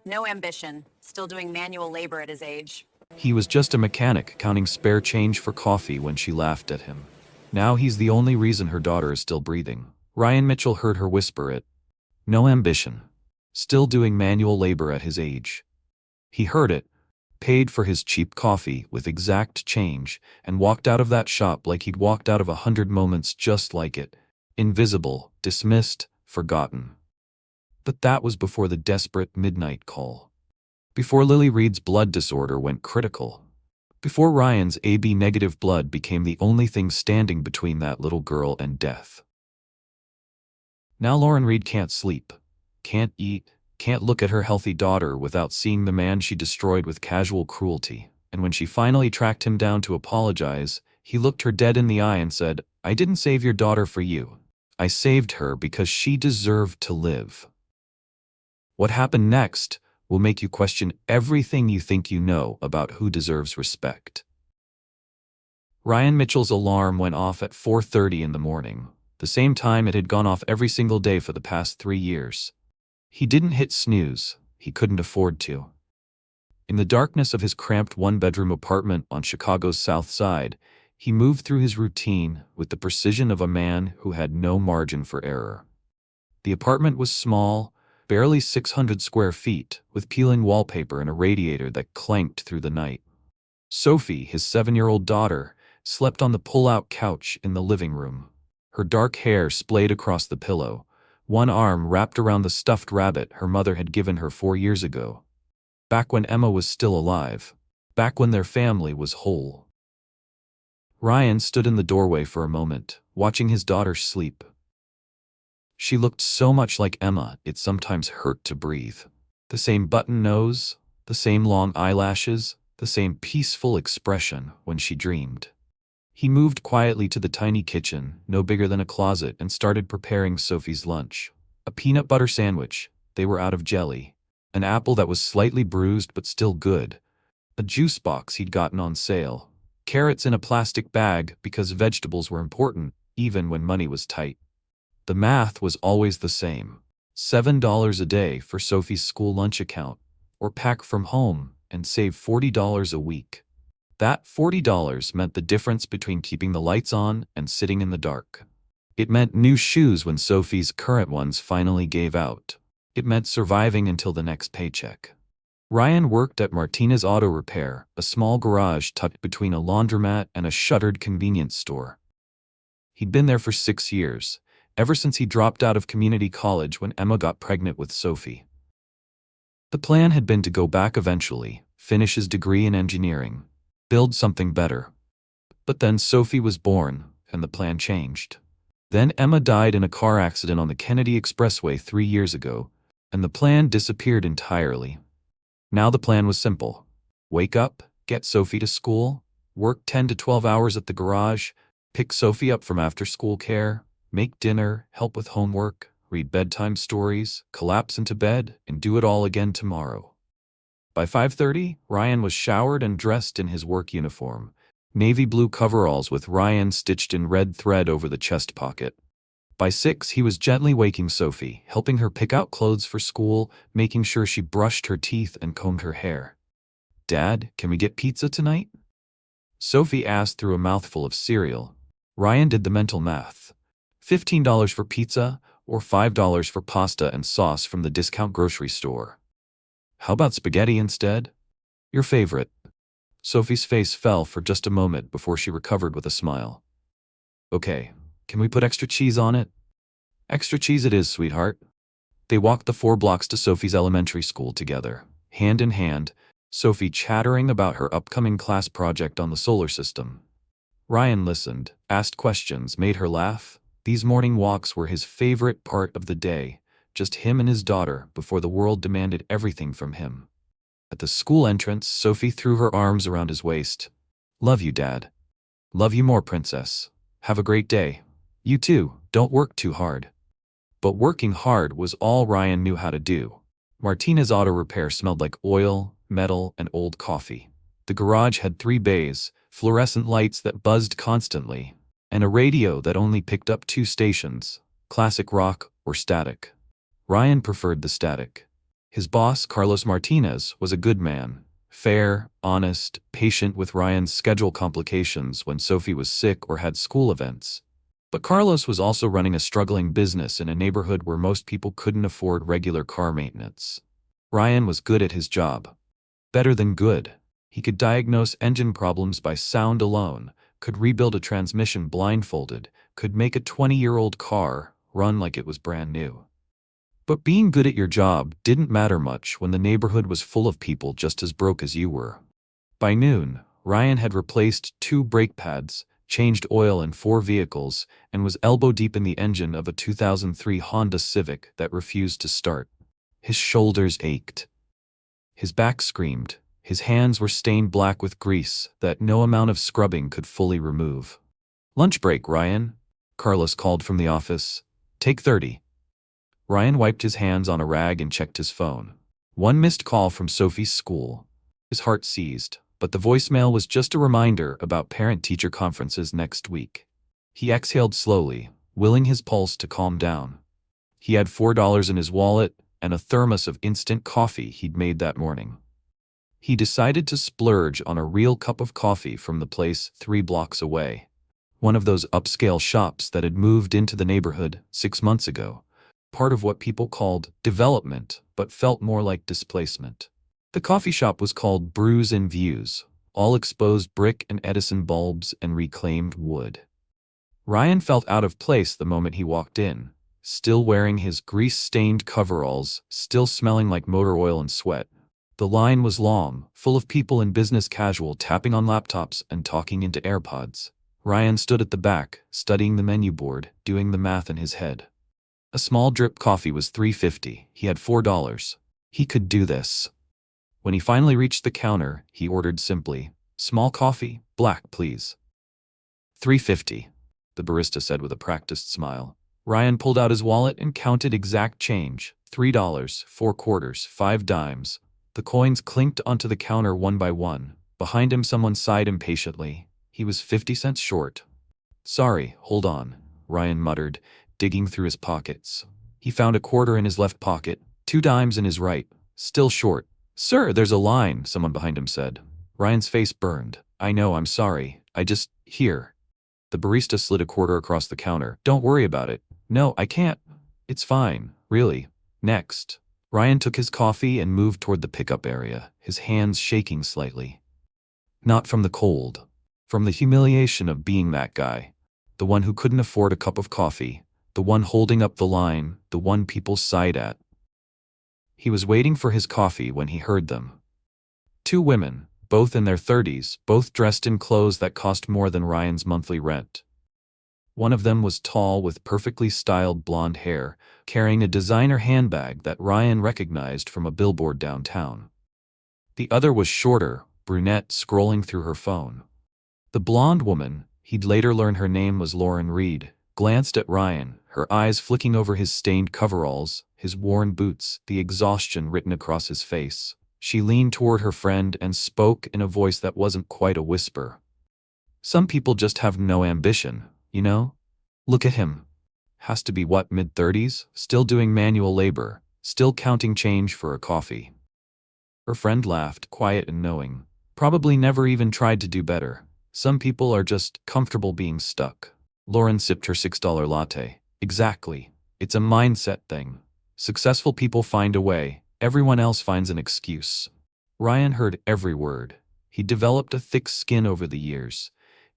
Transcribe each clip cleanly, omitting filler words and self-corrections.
No ambition, still doing manual labor at his age. He was just a mechanic counting spare change for coffee when she laughed at him. Now he's the only reason her daughter is still breathing. Ryan Mitchell heard her whisper it. No ambition. Still doing manual labor at his age. He heard it, paid for his cheap coffee with exact change, and walked out of that shop like he'd walked out of 100 moments just like it. Invisible, dismissed, forgotten. But that was before the desperate midnight call. Before Lily Reed's blood disorder went critical. Before Ryan's AB-negative blood became the only thing standing between that little girl and death. Now Lauren Reed can't sleep, can't eat, can't look at her healthy daughter without seeing the man she destroyed with casual cruelty. And when she finally tracked him down to apologize, he looked her dead in the eye and said, "I didn't save your daughter for you. I saved her because she deserved to live." What happened next will make you question everything you think you know about who deserves respect. Ryan Mitchell's alarm went off at 4:30 in the morning, the same time it had gone off every single day for the past 3 years. He didn't hit snooze, he couldn't afford to. In the darkness of his cramped one-bedroom apartment on Chicago's South Side, he moved through his routine with the precision of a man who had no margin for error. The apartment was small, barely 600 square feet, with peeling wallpaper and a radiator that clanked through the night. Sophie, his 7-year-old daughter, slept on the pull-out couch in the living room. Her dark hair splayed across the pillow, one arm wrapped around the stuffed rabbit her mother had given her 4 years ago. Back when Emma was still alive. Back when their family was whole. Ryan stood in the doorway for a moment, watching his daughter sleep. She looked so much like Emma, it sometimes hurt to breathe. The same button nose, the same long eyelashes, the same peaceful expression when she dreamed. He moved quietly to the tiny kitchen, no bigger than a closet, and started preparing Sophie's lunch. A peanut butter sandwich, they were out of jelly. An apple that was slightly bruised but still good. A juice box he'd gotten on sale. Carrots in a plastic bag because vegetables were important, even when money was tight. The math was always the same. $7 a day for Sophie's school lunch account, or pack from home and save $40 a week. That $40 meant the difference between keeping the lights on and sitting in the dark. It meant new shoes when Sophie's current ones finally gave out. It meant surviving until the next paycheck. Ryan worked at Martinez Auto Repair, a small garage tucked between a laundromat and a shuttered convenience store. He'd been there for 6 years, ever since he dropped out of community college when Emma got pregnant with Sophie. The plan had been to go back eventually, finish his degree in engineering, build something better. But then Sophie was born, and the plan changed. Then Emma died in a car accident on the Kennedy Expressway 3 years ago, and the plan disappeared entirely. Now the plan was simple. Wake up, get Sophie to school, work 10 to 12 hours at the garage, pick Sophie up from after-school care, make dinner, help with homework, read bedtime stories, collapse into bed, and do it all again tomorrow. By 5:30, Ryan was showered and dressed in his work uniform, navy blue coveralls with Ryan stitched in red thread over the chest pocket. By 6, he was gently waking Sophie, helping her pick out clothes for school, making sure she brushed her teeth and combed her hair. "Dad, can we get pizza tonight?" Sophie asked through a mouthful of cereal. Ryan did the mental math. $15 for pizza, or $5 for pasta and sauce from the discount grocery store. "How about spaghetti instead?" "Your favorite." Sophie's face fell for just a moment before she recovered with a smile. "Okay, can we put extra cheese on it?" "Extra cheese it is, sweetheart." They walked the 4 blocks to Sophie's elementary school together, hand in hand, Sophie chattering about her upcoming class project on the solar system. Ryan listened, asked questions, made her laugh. These morning walks were his favorite part of the day, just him and his daughter before the world demanded everything from him. At the school entrance, Sophie threw her arms around his waist. "Love you, Dad." "Love you more, Princess. Have a great day." "You too, don't work too hard." But working hard was all Ryan knew how to do. Martinez Auto Repair smelled like oil, metal, and old coffee. The garage had 3 bays, fluorescent lights that buzzed constantly, and a radio that only picked up 2 stations, classic rock or static. Ryan preferred the static. His boss, Carlos Martinez, was a good man. Fair, honest, patient with Ryan's schedule complications when Sophie was sick or had school events. But Carlos was also running a struggling business in a neighborhood where most people couldn't afford regular car maintenance. Ryan was good at his job. Better than good. He could diagnose engine problems by sound alone, could rebuild a transmission blindfolded, could make a 20-year-old car run like it was brand new. But being good at your job didn't matter much when the neighborhood was full of people just as broke as you were. By noon, Ryan had replaced 2 brake pads, changed oil in 4 vehicles, and was elbow-deep in the engine of a 2003 Honda Civic that refused to start. His shoulders ached. His back screamed. His hands were stained black with grease that no amount of scrubbing could fully remove. "Lunch break, Ryan," Carlos called from the office. "Take 30. Ryan wiped his hands on a rag and checked his phone. 1 missed call from Sophie's school. His heart seized, but the voicemail was just a reminder about parent-teacher conferences next week. He exhaled slowly, willing his pulse to calm down. He had $4 in his wallet and a thermos of instant coffee he'd made that morning. He decided to splurge on a real cup of coffee from the place 3 blocks away. One of those upscale shops that had moved into the neighborhood 6 months ago. Part of what people called development, but felt more like displacement. The coffee shop was called Brews and Views, all exposed brick and Edison bulbs and reclaimed wood. Ryan felt out of place the moment he walked in, still wearing his grease-stained coveralls, still smelling like motor oil and sweat. The line was long, full of people in business casual tapping on laptops and talking into AirPods. Ryan stood at the back, studying the menu board, doing the math in his head. A small drip coffee was $3.50. He had $4. He could do this. When he finally reached the counter, he ordered simply, "Small coffee, black, please." $3.50, the barista said with a practiced smile. Ryan pulled out his wallet and counted exact change. $3, 4 quarters, 5 dimes. The coins clinked onto the counter one by one. Behind him, someone sighed impatiently. He was 50 cents short. "Sorry, hold on," Ryan muttered, digging through his pockets. He found a quarter in his left pocket, 2 dimes in his right, still short. "Sir, there's a line," someone behind him said. Ryan's face burned. "I know, I'm sorry. Here." The barista slid a quarter across the counter. "Don't worry about it." "No, I can't. It's fine, really. Next." Ryan took his coffee and moved toward the pickup area, his hands shaking slightly. Not from the cold. From the humiliation of being that guy. The one who couldn't afford a cup of coffee. The one holding up the line, the one people sighed at. He was waiting for his coffee when he heard them. 2 women, both in their 30s, both dressed in clothes that cost more than Ryan's monthly rent. One of them was tall with perfectly styled blonde hair, carrying a designer handbag that Ryan recognized from a billboard downtown. The other was shorter, brunette, scrolling through her phone. The blonde woman, he'd later learn her name was Lauren Reed, glanced at Ryan, her eyes flicking over his stained coveralls, his worn boots, the exhaustion written across his face. She leaned toward her friend and spoke in a voice that wasn't quite a whisper. "Some people just have no ambition, you know? Look at him. Has to be what, mid-30s? Still doing manual labor, still counting change for a coffee." Her friend laughed, quiet and knowing. "Probably never even tried to do better. Some people are just comfortable being stuck." Lauren sipped her $6 latte. "Exactly. It's a mindset thing. Successful people find a way. Everyone else finds an excuse." Ryan heard every word. He developed a thick skin over the years.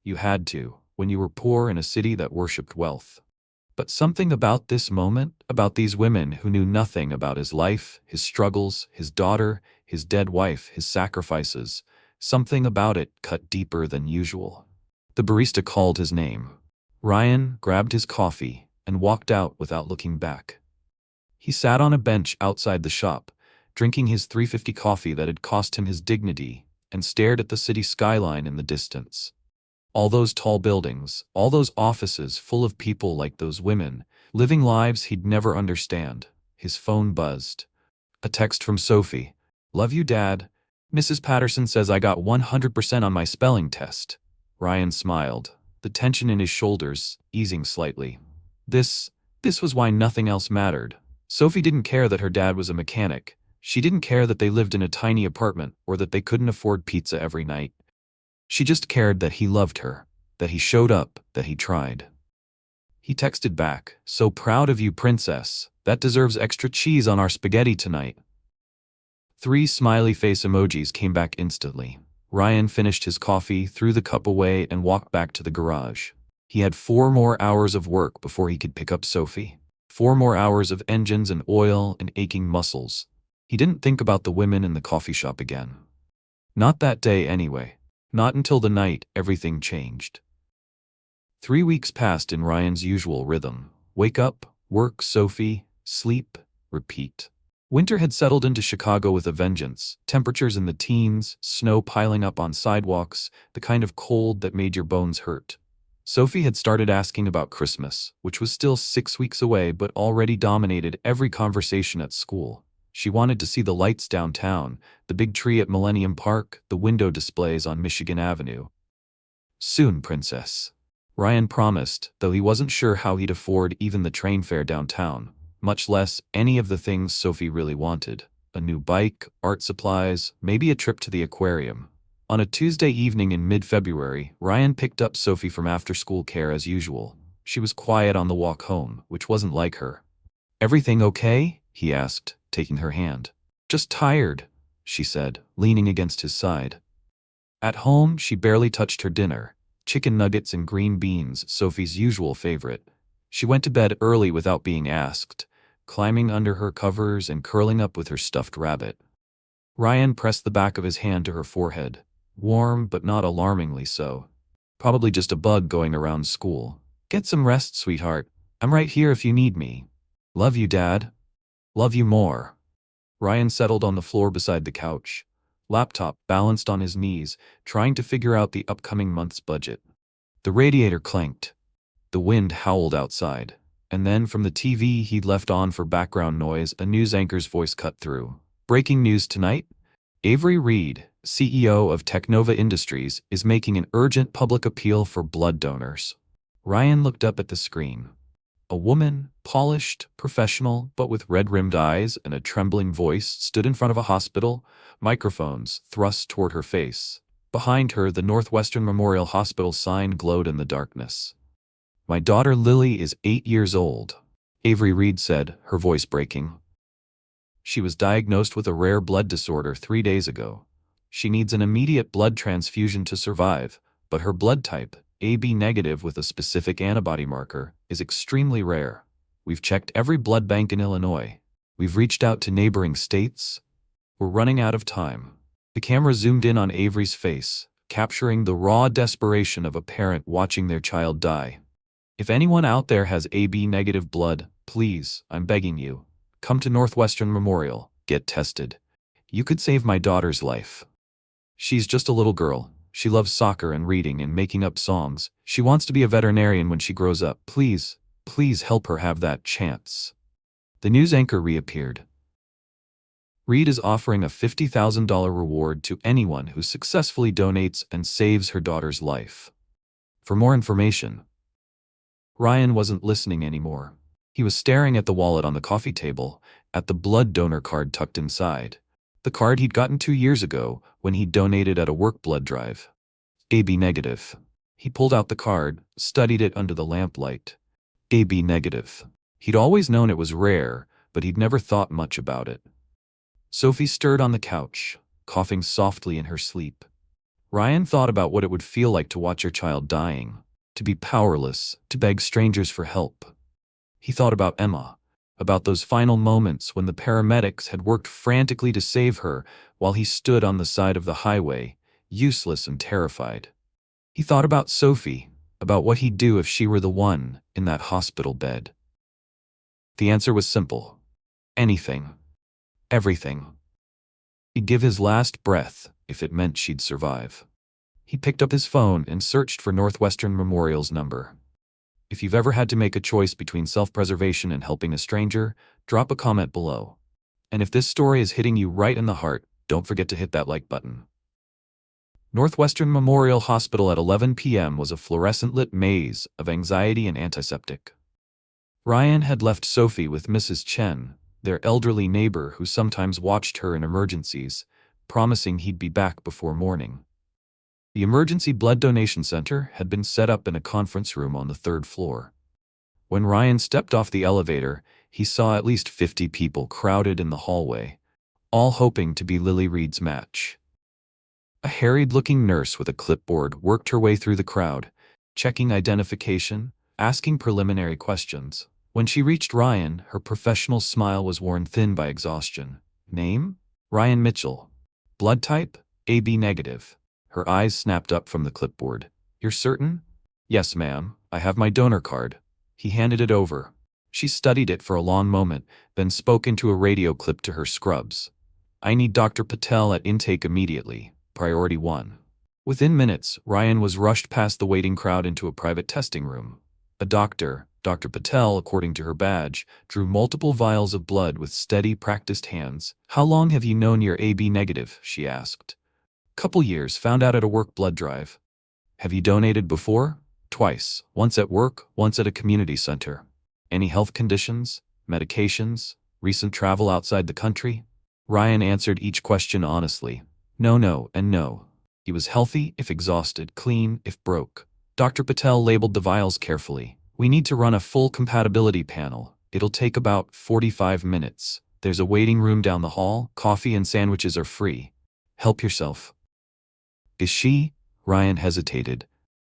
You had to, when you were poor in a city that worshipped wealth. But something about this moment, about these women who knew nothing about his life, his struggles, his daughter, his dead wife, his sacrifices, something about it cut deeper than usual. The barista called his name. Ryan grabbed his coffee and walked out without looking back. He sat on a bench outside the shop, drinking his $3.50 coffee that had cost him his dignity, and stared at the city skyline in the distance. All those tall buildings, all those offices full of people like those women, living lives he'd never understand. His phone buzzed. A text from Sophie. "Love you, Dad. Mrs. Patterson says I got 100% on my spelling test." Ryan smiled, the tension in his shoulders easing slightly. This was why nothing else mattered. Sophie didn't care that her dad was a mechanic. She didn't care that they lived in a tiny apartment or that they couldn't afford pizza every night. She just cared that he loved her, that he showed up, that he tried. He texted back, "So proud of you, princess. That deserves extra cheese on our spaghetti tonight." 3 smiley face emojis came back instantly. Ryan finished his coffee, threw the cup away, and walked back to the garage. He had 4 more hours of work before he could pick up Sophie. 4 more hours of engines and oil and aching muscles. He didn't think about the women in the coffee shop again. Not that day anyway. Not until the night everything changed. 3 weeks passed in Ryan's usual rhythm. Wake up, work, Sophie, sleep, repeat. Winter had settled into Chicago with a vengeance. Temperatures in the teens, snow piling up on sidewalks, the kind of cold that made your bones hurt. Sophie had started asking about Christmas, which was still 6 weeks away but already dominated every conversation at school. She wanted to see the lights downtown, the big tree at Millennium Park, the window displays on Michigan Avenue. "Soon, princess," Ryan promised, though he wasn't sure how he'd afford even the train fare downtown, much less any of the things Sophie really wanted. A new bike, art supplies, maybe a trip to the aquarium. On a Tuesday evening in mid-February, Ryan picked up Sophie from after-school care as usual. She was quiet on the walk home, which wasn't like her. "Everything okay?" he asked, taking her hand. "Just tired," she said, leaning against his side. At home, she barely touched her dinner. Chicken nuggets and green beans, Sophie's usual favorite. She went to bed early without being asked, climbing under her covers and curling up with her stuffed rabbit. Ryan pressed the back of his hand to her forehead. Warm, but not alarmingly so. "Probably just a bug going around school. Get some rest, sweetheart. I'm right here if you need me. Love you, Dad. Love you more." Ryan settled on the floor beside the couch, laptop balanced on his knees, trying to figure out the upcoming month's budget. The radiator clanked. The wind howled outside. And then from the TV he'd left on for background noise, a news anchor's voice cut through. "Breaking news tonight? Avery Reed, CEO of Technova Industries, is making an urgent public appeal for blood donors." Ryan looked up at the screen. A woman, polished, professional, but with red-rimmed eyes and a trembling voice, stood in front of a hospital, microphones thrust toward her face. Behind her, the Northwestern Memorial Hospital sign glowed in the darkness. "My daughter Lily is 8 years old," Avery Reed said, her voice breaking. "She was diagnosed with a rare blood disorder 3 days ago. She needs an immediate blood transfusion to survive, but her blood type, AB negative with a specific antibody marker, is extremely rare. We've checked every blood bank in Illinois. We've reached out to neighboring states. We're running out of time." The camera zoomed in on Avery's face, capturing the raw desperation of a parent watching their child die. "If anyone out there has AB negative blood, please, I'm begging you, come to Northwestern Memorial, get tested. You could save my daughter's life. She's just a little girl. She loves soccer and reading and making up songs. She wants to be a veterinarian when she grows up. Please, please help her have that chance." The news anchor reappeared. "Reed is offering a $50,000 reward to anyone who successfully donates and saves her daughter's life. For more information." Ryan wasn't listening anymore. He was staring at the wallet on the coffee table, at the blood donor card tucked inside. The card he'd gotten 2 years ago when he donated at a work blood drive. AB negative. He pulled out the card, studied it under the lamplight. AB negative. He'd always known it was rare, but he'd never thought much about it. Sophie stirred on the couch, coughing softly in her sleep. Ryan thought about what it would feel like to watch her child dying, to be powerless, to beg strangers for help. He thought about Emma, about those final moments when the paramedics had worked frantically to save her while he stood on the side of the highway, useless and terrified. He thought about Sophie, about what he'd do if she were the one in that hospital bed. The answer was simple. Anything. Everything. He'd give his last breath if it meant she'd survive. He picked up his phone and searched for Northwestern Memorial's number. If you've ever had to make a choice between self-preservation and helping a stranger, drop a comment below. And if this story is hitting you right in the heart, don't forget to hit that like button. Northwestern Memorial Hospital at 11 p.m. was a fluorescent-lit maze of anxiety and antiseptic. Ryan had left Sophie with Mrs. Chen, their elderly neighbor who sometimes watched her in emergencies, promising he'd be back before morning. The emergency blood donation center had been set up in a conference room on the third floor. When Ryan stepped off the elevator, he saw at least 50 people crowded in the hallway, all hoping to be Lily Reed's match. A harried-looking nurse with a clipboard worked her way through the crowd, checking identification, asking preliminary questions. When she reached Ryan, her professional smile was worn thin by exhaustion. Name? Ryan Mitchell. Blood type? AB negative. Her eyes snapped up from the clipboard. You're certain? Yes, ma'am. I have my donor card. He handed it over. She studied it for a long moment, then spoke into a radio clip to her scrubs. I need Dr. Patel at intake immediately. Priority 1. Within minutes, Ryan was rushed past the waiting crowd into a private testing room. A doctor, Dr. Patel, according to her badge, drew multiple vials of blood with steady, practiced hands. How long have you known you're AB negative? She asked. Couple years, found out at a work blood drive. Have you donated before? Twice, once at work, once at a community center. Any health conditions, medications, recent travel outside the country? Ryan answered each question honestly. No, and no. He was healthy if exhausted, clean if broke. Dr. Patel labeled the vials carefully. We need to run a full compatibility panel. It'll take about 45 minutes. There's a waiting room down the hall. Coffee and sandwiches are free. Help yourself. Is she? Ryan hesitated.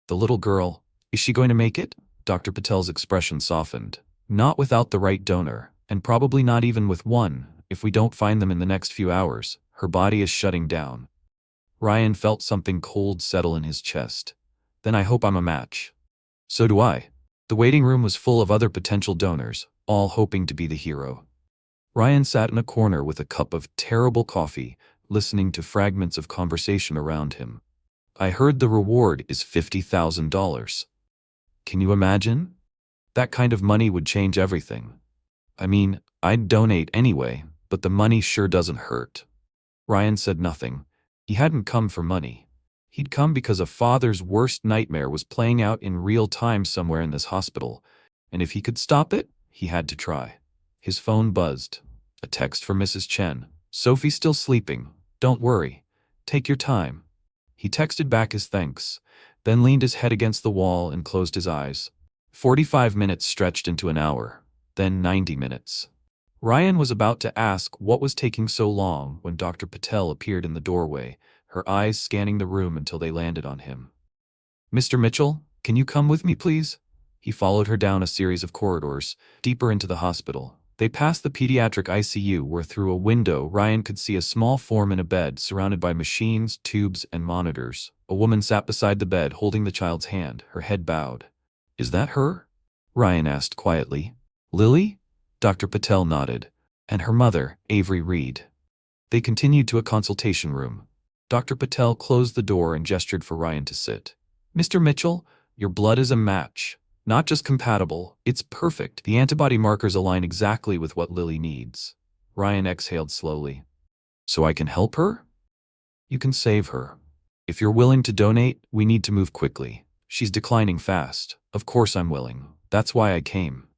The little girl. Is she going to make it? Dr. Patel's expression softened. Not without the right donor, and probably not even with one, if we don't find them in the next few hours. Her body is shutting down. Ryan felt something cold settle in his chest. Then I hope I'm a match. So do I. The waiting room was full of other potential donors, all hoping to be the hero. Ryan sat in a corner with a cup of terrible coffee, listening to fragments of conversation around him. I heard the reward is $50,000. Can you imagine? That kind of money would change everything. I mean, I'd donate anyway, but the money sure doesn't hurt. Ryan said nothing. He hadn't come for money. He'd come because a father's worst nightmare was playing out in real time somewhere in this hospital, and if he could stop it, he had to try. His phone buzzed. A text from Mrs. Chen. Sophie's still sleeping. Don't worry. Take your time. He texted back his thanks, then leaned his head against the wall and closed his eyes. 45 minutes stretched into an hour, then 90 minutes. Ryan was about to ask what was taking so long when Dr. Patel appeared in the doorway, her eyes scanning the room until they landed on him. Mr. Mitchell, can you come with me, please? He followed her down a series of corridors, deeper into the hospital. They passed the pediatric ICU where through a window Ryan could see a small form in a bed surrounded by machines, tubes, and monitors. A woman sat beside the bed holding the child's hand, her head bowed. Is that her? Ryan asked quietly. Lily? Dr. Patel nodded. And her mother, Avery Reed. They continued to a consultation room. Dr. Patel closed the door and gestured for Ryan to sit. Mr. Mitchell, your blood is a match. Not just compatible, it's perfect. The antibody markers align exactly with what Lily needs. Ryan exhaled slowly. So I can help her? You can save her. If you're willing to donate, we need to move quickly. She's declining fast. Of course I'm willing. That's why I came.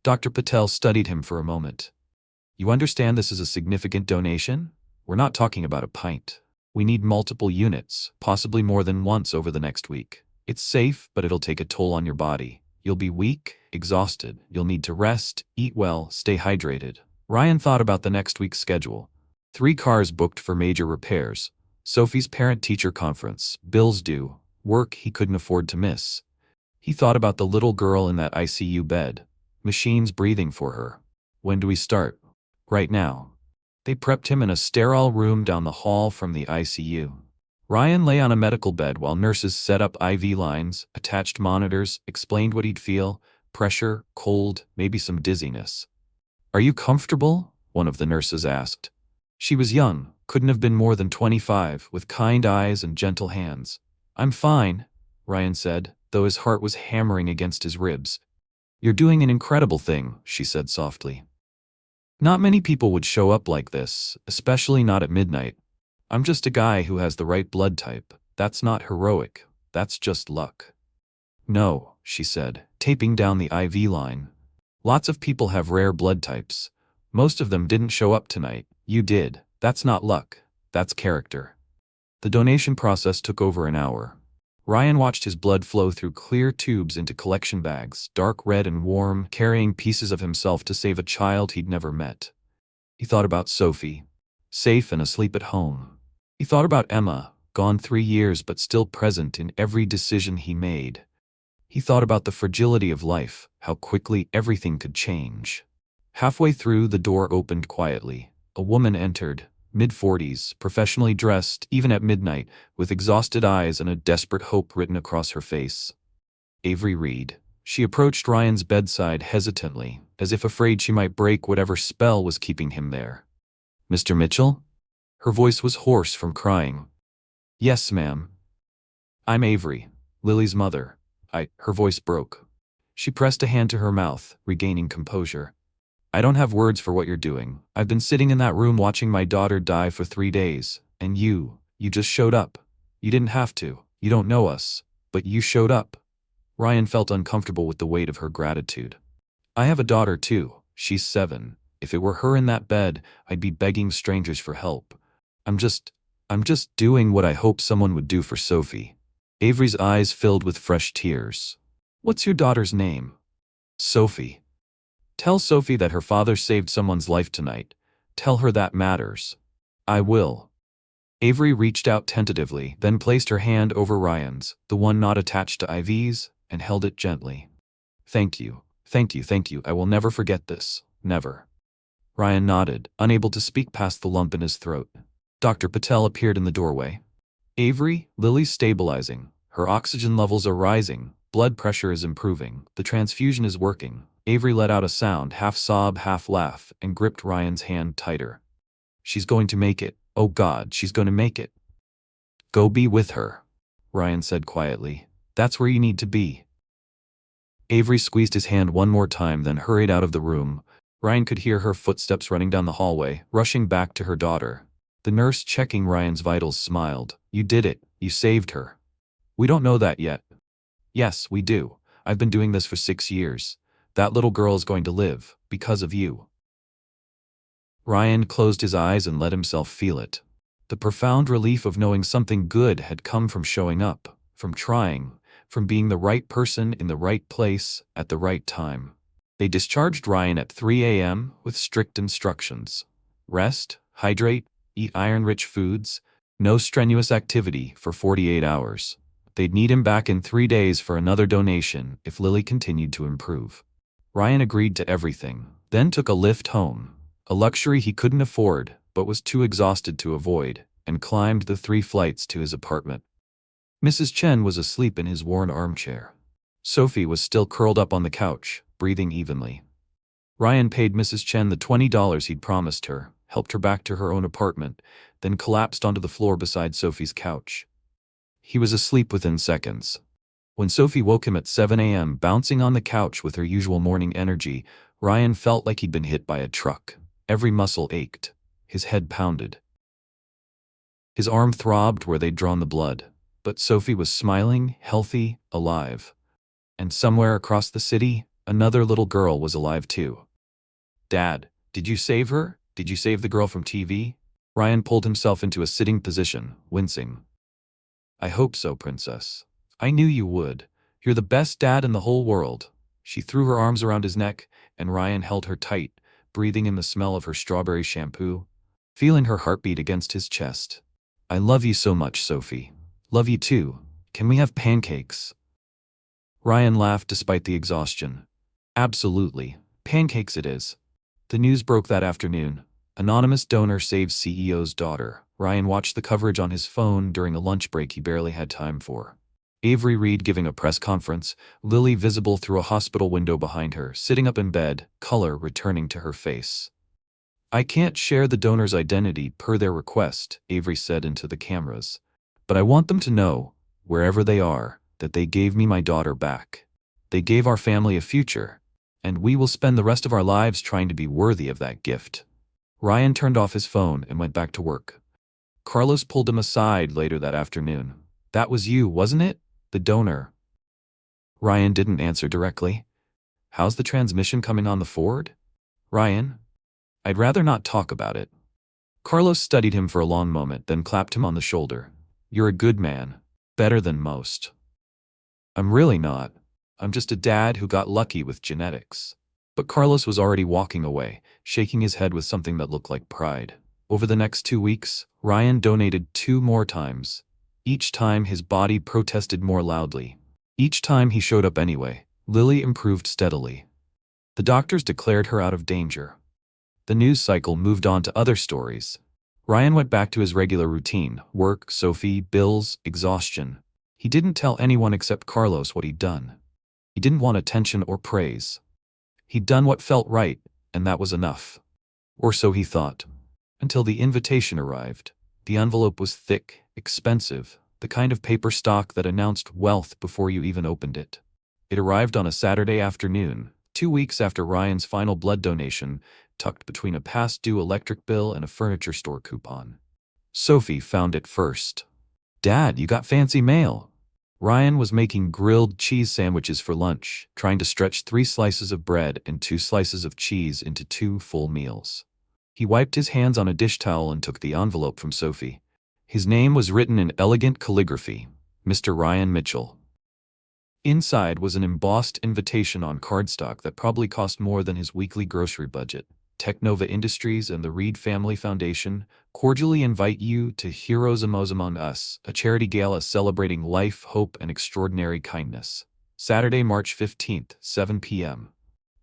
Dr. Patel studied him for a moment. You understand this is a significant donation? We're not talking about a pint. We need multiple units, possibly more than once over the next week. It's safe, but it'll take a toll on your body. You'll be weak, exhausted. You'll need to rest, eat well, stay hydrated. Ryan thought about the next week's schedule. 3 cars booked for major repairs. Sophie's parent-teacher conference, bills due, work he couldn't afford to miss. He thought about the little girl in that ICU bed. Machines breathing for her. When do we start? Right now. They prepped him in a sterile room down the hall from the ICU. Ryan lay on a medical bed while nurses set up IV lines, attached monitors, explained what he'd feel, pressure, cold, maybe some dizziness. Are you comfortable? One of the nurses asked. She was young, couldn't have been more than 25, with kind eyes and gentle hands. I'm fine, Ryan said, though his heart was hammering against his ribs. You're doing an incredible thing, she said softly. Not many people would show up like this, especially not at midnight. I'm just a guy who has the right blood type. That's not heroic. That's just luck. No, she said, taping down the IV line. Lots of people have rare blood types. Most of them didn't show up tonight. You did. That's not luck. That's character. The donation process took over an hour. Ryan watched his blood flow through clear tubes into collection bags, dark red and warm, carrying pieces of himself to save a child he'd never met. He thought about Sophie, safe and asleep at home. He thought about Emma, gone 3 years but still present in every decision he made. He thought about the fragility of life, how quickly everything could change. Halfway through, the door opened quietly. A woman entered, mid-40s, professionally dressed, even at midnight, with exhausted eyes and a desperate hope written across her face. Avery Reed. She approached Ryan's bedside hesitantly, as if afraid she might break whatever spell was keeping him there. "Mr. Mitchell?" Her voice was hoarse from crying. "Yes, ma'am. I'm Avery, Lily's mother." Her voice broke. She pressed a hand to her mouth, regaining composure. "I don't have words for what you're doing. I've been sitting in that room watching my daughter die for 3 days, and you just showed up. You didn't have to. You don't know us, but you showed up." Ryan felt uncomfortable with the weight of her gratitude. "I have a daughter too. She's 7. If it were her in that bed, I'd be begging strangers for help. I'm just doing what I hope someone would do for Sophie." Avery's eyes filled with fresh tears. "What's your daughter's name?" "Sophie. Tell Sophie that her father saved someone's life tonight. Tell her that matters." "I will." Avery reached out tentatively, then placed her hand over Ryan's, the one not attached to IVs, and held it gently. Thank you. I will never forget this. Never." Ryan nodded, unable to speak past the lump in his throat. Dr. Patel appeared in the doorway. "Avery, Lily's stabilizing. Her oxygen levels are rising. Blood pressure is improving. The transfusion is working." Avery let out a sound, half sob, half laugh, and gripped Ryan's hand tighter. "She's going to make it. Oh God, she's going to make it." "Go be with her," Ryan said quietly. "That's where you need to be." Avery squeezed his hand one more time, then hurried out of the room. Ryan could hear her footsteps running down the hallway, rushing back to her daughter. The nurse checking Ryan's vitals smiled. "You did it. You saved her." "We don't know that yet." "Yes, we do. I've been doing this for 6 years. That little girl is going to live, because of you." Ryan closed his eyes and let himself feel it. The profound relief of knowing something good had come from showing up, from trying, from being the right person in the right place at the right time. They discharged Ryan at 3 a.m. with strict instructions. Rest, hydrate, eat iron-rich foods, no strenuous activity for 48 hours. They'd need him back in 3 days for another donation if Lily continued to improve. Ryan agreed to everything, then took a lift home, a luxury he couldn't afford but was too exhausted to avoid, and climbed the 3 flights to his apartment. Mrs. Chen was asleep in his worn armchair. Sophie was still curled up on the couch, breathing evenly. Ryan paid Mrs. Chen the $20 he'd promised her, helped her back to her own apartment, then collapsed onto the floor beside Sophie's couch. He was asleep within seconds. When Sophie woke him at 7 a.m., bouncing on the couch with her usual morning energy, Ryan felt like he'd been hit by a truck. Every muscle ached. His head pounded. His arm throbbed where they'd drawn the blood. But Sophie was smiling, healthy, alive. And somewhere across the city, another little girl was alive too. "Dad, did you save her? Did you save the girl from TV?" Ryan pulled himself into a sitting position, wincing. "I hope so, Princess. I knew you would. You're the best dad in the whole world." She threw her arms around his neck, and Ryan held her tight, breathing in the smell of her strawberry shampoo, feeling her heartbeat against his chest. "I love you so much, Sophie. Love you too. Can we have pancakes?" Ryan laughed despite the exhaustion. "Absolutely. Pancakes it is." The news broke that afternoon. Anonymous donor saves CEO's daughter. Ryan watched the coverage on his phone during a lunch break he barely had time for. Avery Reed giving a press conference, Lily visible through a hospital window behind her, sitting up in bed, color returning to her face. "I can't share the donor's identity per their request," Avery said into the cameras. "But I want them to know, wherever they are, that they gave me my daughter back. They gave our family a future, and we will spend the rest of our lives trying to be worthy of that gift." Ryan turned off his phone and went back to work. Carlos pulled him aside later that afternoon. "That was you, wasn't it? The donor." Ryan didn't answer directly. "How's the transmission coming on the Ford?" "Ryan?" I'd rather not talk about it. Carlos studied him for a long moment, then clapped him on the shoulder. You're a good man. Better than most. I'm really not. I'm just a dad who got lucky with genetics. But Carlos was already walking away, shaking his head with something that looked like pride. Over the next 2 weeks, Ryan donated 2 more times. Each time his body protested more loudly. Each time he showed up anyway, Lily improved steadily. The doctors declared her out of danger. The news cycle moved on to other stories. Ryan went back to his regular routine: work, Sophie, bills, exhaustion. He didn't tell anyone except Carlos what he'd done. He didn't want attention or praise. He'd done what felt right, and that was enough. Or so he thought. Until the invitation arrived. The envelope was thick, expensive, the kind of paper stock that announced wealth before you even opened it. It arrived on a Saturday afternoon, 2 weeks after Ryan's final blood donation, tucked between a past-due electric bill and a furniture store coupon. Sophie found it first. Dad, you got fancy mail. Ryan was making grilled cheese sandwiches for lunch, trying to stretch 3 slices of bread and 2 slices of cheese into 2 full meals. He wiped his hands on a dish towel and took the envelope from Sophie. His name was written in elegant calligraphy, Mr. Ryan Mitchell. Inside was an embossed invitation on cardstock that probably cost more than his weekly grocery budget. Technova Industries and the Reed Family Foundation cordially invite you to Heroes Among Us, a charity gala celebrating life, hope, and extraordinary kindness. Saturday, March 15th, 7 p.m.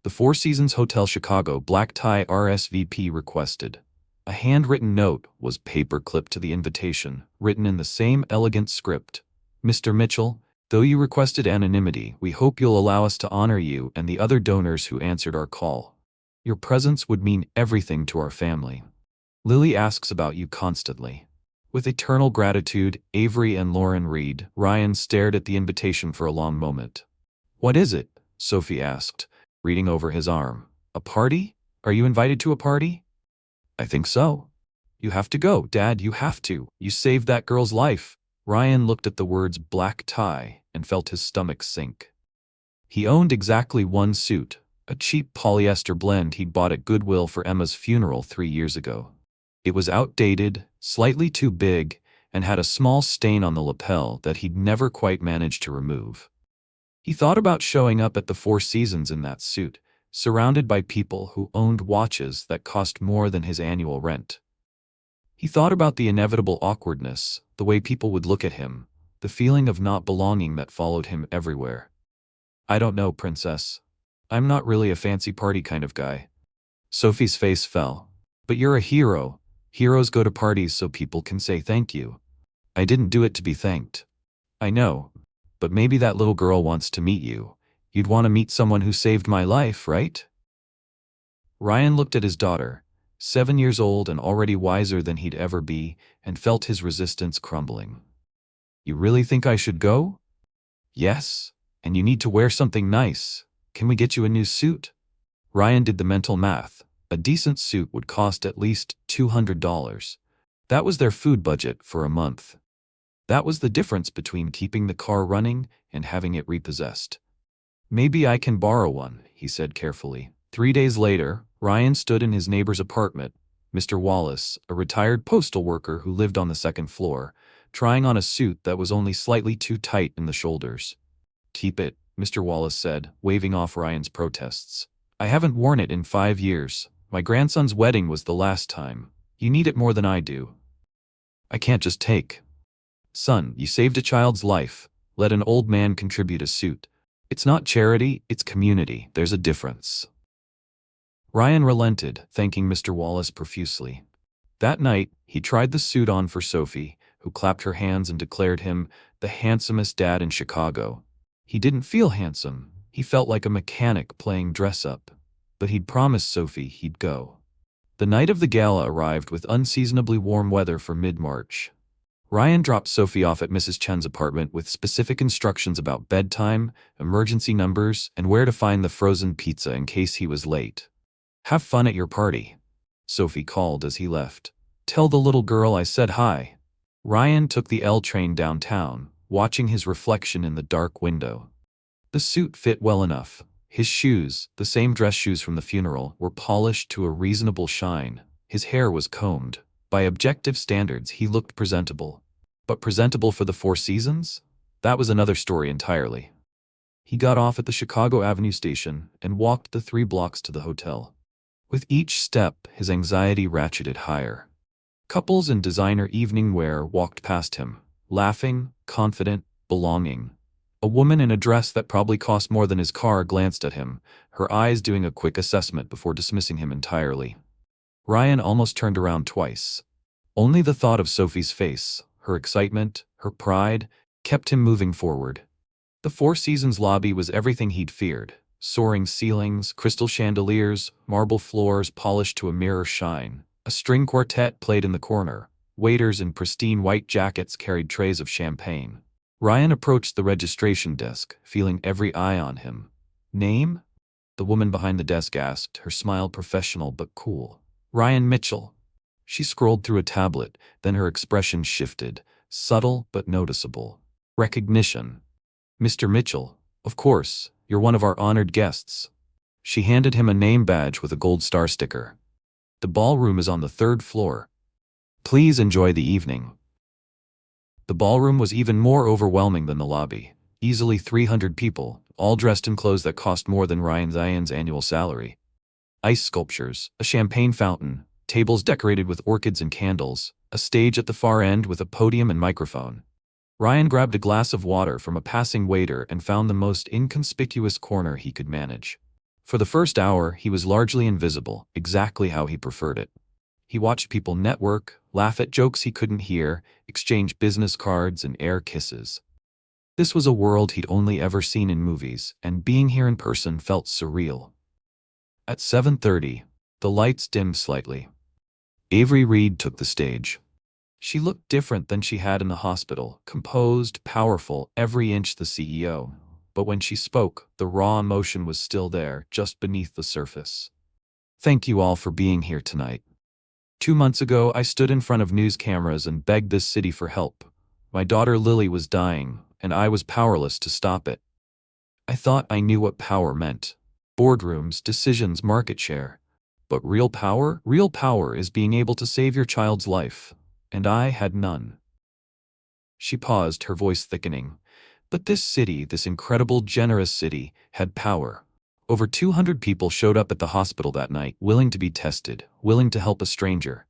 The Four Seasons Hotel Chicago black tie RSVP requested. A handwritten note was paper-clipped to the invitation, written in the same elegant script. Mr. Mitchell, though you requested anonymity, we hope you'll allow us to honor you and the other donors who answered our call. Your presence would mean everything to our family. Lily asks about you constantly. With eternal gratitude, Avery and Lauren Reed. Ryan stared at the invitation for a long moment. What is it? Sophie asked, reading over his arm. A party? Are you invited to a party? I think so. You have to go, Dad, you have to. You saved that girl's life. Ryan looked at the words black tie and felt his stomach sink. He owned exactly one suit, a cheap polyester blend he'd bought at Goodwill for Emma's funeral 3 years ago. It was outdated, slightly too big, and had a small stain on the lapel that he'd never quite managed to remove. He thought about showing up at the Four Seasons in that suit, surrounded by people who owned watches that cost more than his annual rent. He thought about the inevitable awkwardness, the way people would look at him, the feeling of not belonging that followed him everywhere. I don't know, Princess. I'm not really a fancy party kind of guy. Sophie's face fell. But you're a hero. Heroes go to parties so people can say thank you. I didn't do it to be thanked. I know. But maybe that little girl wants to meet you. You'd want to meet someone who saved my life, right? Ryan looked at his daughter, 7 years old and already wiser than he'd ever be, and felt his resistance crumbling. You really think I should go? Yes. And you need to wear something nice. Can we get you a new suit? Ryan did the mental math. A decent suit would cost at least $200. That was their food budget for a month. That was the difference between keeping the car running and having it repossessed. Maybe I can borrow one, he said carefully. 3 days later, Ryan stood in his neighbor's apartment, Mr. Wallace, a retired postal worker who lived on the 2nd floor, trying on a suit that was only slightly too tight in the shoulders. Keep it, Mr. Wallace said, waving off Ryan's protests. I haven't worn it in 5 years. My grandson's wedding was the last time. You need it more than I do. I can't just take. Son, you saved a child's life. Let an old man contribute a suit. It's not charity, it's community. There's a difference. Ryan relented, thanking Mr. Wallace profusely. That night, he tried the suit on for Sophie, who clapped her hands and declared him the handsomest dad in Chicago. He didn't feel handsome. He felt like a mechanic playing dress-up. But he'd promised Sophie he'd go. The night of the gala arrived with unseasonably warm weather for mid-March. Ryan dropped Sophie off at Mrs. Chen's apartment with specific instructions about bedtime, emergency numbers, and where to find the frozen pizza in case he was late. Have fun at your party, Sophie called as he left. Tell the little girl I said hi. Ryan took the L train downtown, watching his reflection in the dark window. The suit fit well enough. His shoes, the same dress shoes from the funeral, were polished to a reasonable shine. His hair was combed. By objective standards, he looked presentable. But presentable for the Four Seasons? That was another story entirely. He got off at the Chicago Avenue station and walked the 3 blocks to the hotel. With each step, his anxiety ratcheted higher. Couples in designer evening wear walked past him, laughing, confident, belonging. A woman in a dress that probably cost more than his car glanced at him, her eyes doing a quick assessment before dismissing him entirely. Ryan almost turned around twice. Only the thought of Sophie's face, her excitement, her pride, kept him moving forward. The Four Seasons lobby was everything he'd feared. Soaring ceilings, crystal chandeliers, marble floors polished to a mirror shine. A string quartet played in the corner. Waiters in pristine white jackets carried trays of champagne. Ryan approached the registration desk, feeling every eye on him. "Name?" The woman behind the desk asked, her smile professional but cool. "Ryan Mitchell." She scrolled through a tablet, then her expression shifted, subtle but noticeable. "Recognition. Mr. Mitchell, of course, you're one of our honored guests." She handed him a name badge with a gold star sticker. "The ballroom is on the 3rd floor. Please enjoy the evening." The ballroom was even more overwhelming than the lobby. Easily 300 people, all dressed in clothes that cost more than Ryan's annual salary. Ice sculptures, a champagne fountain, tables decorated with orchids and candles, a stage at the far end with a podium and microphone. Ryan grabbed a glass of water from a passing waiter and found the most inconspicuous corner he could manage. For the first hour, he was largely invisible, exactly how he preferred it. He watched people network, laugh at jokes he couldn't hear, exchange business cards and air kisses. This was a world he'd only ever seen in movies, and being here in person felt surreal. At 7:30, the lights dimmed slightly. Avery Reed took the stage. She looked different than she had in the hospital, composed, powerful, every inch the CEO. But when she spoke, the raw emotion was still there, just beneath the surface. "Thank you all for being here tonight. 2 months ago, I stood in front of news cameras and begged this city for help. My daughter Lily was dying, and I was powerless to stop it. I thought I knew what power meant. Boardrooms, decisions, market share. But real power is being able to save your child's life. And I had none." She paused, her voice thickening. But this city, this incredible, generous city, had power. Over 200 people showed up at the hospital that night, willing to be tested, willing to help a stranger.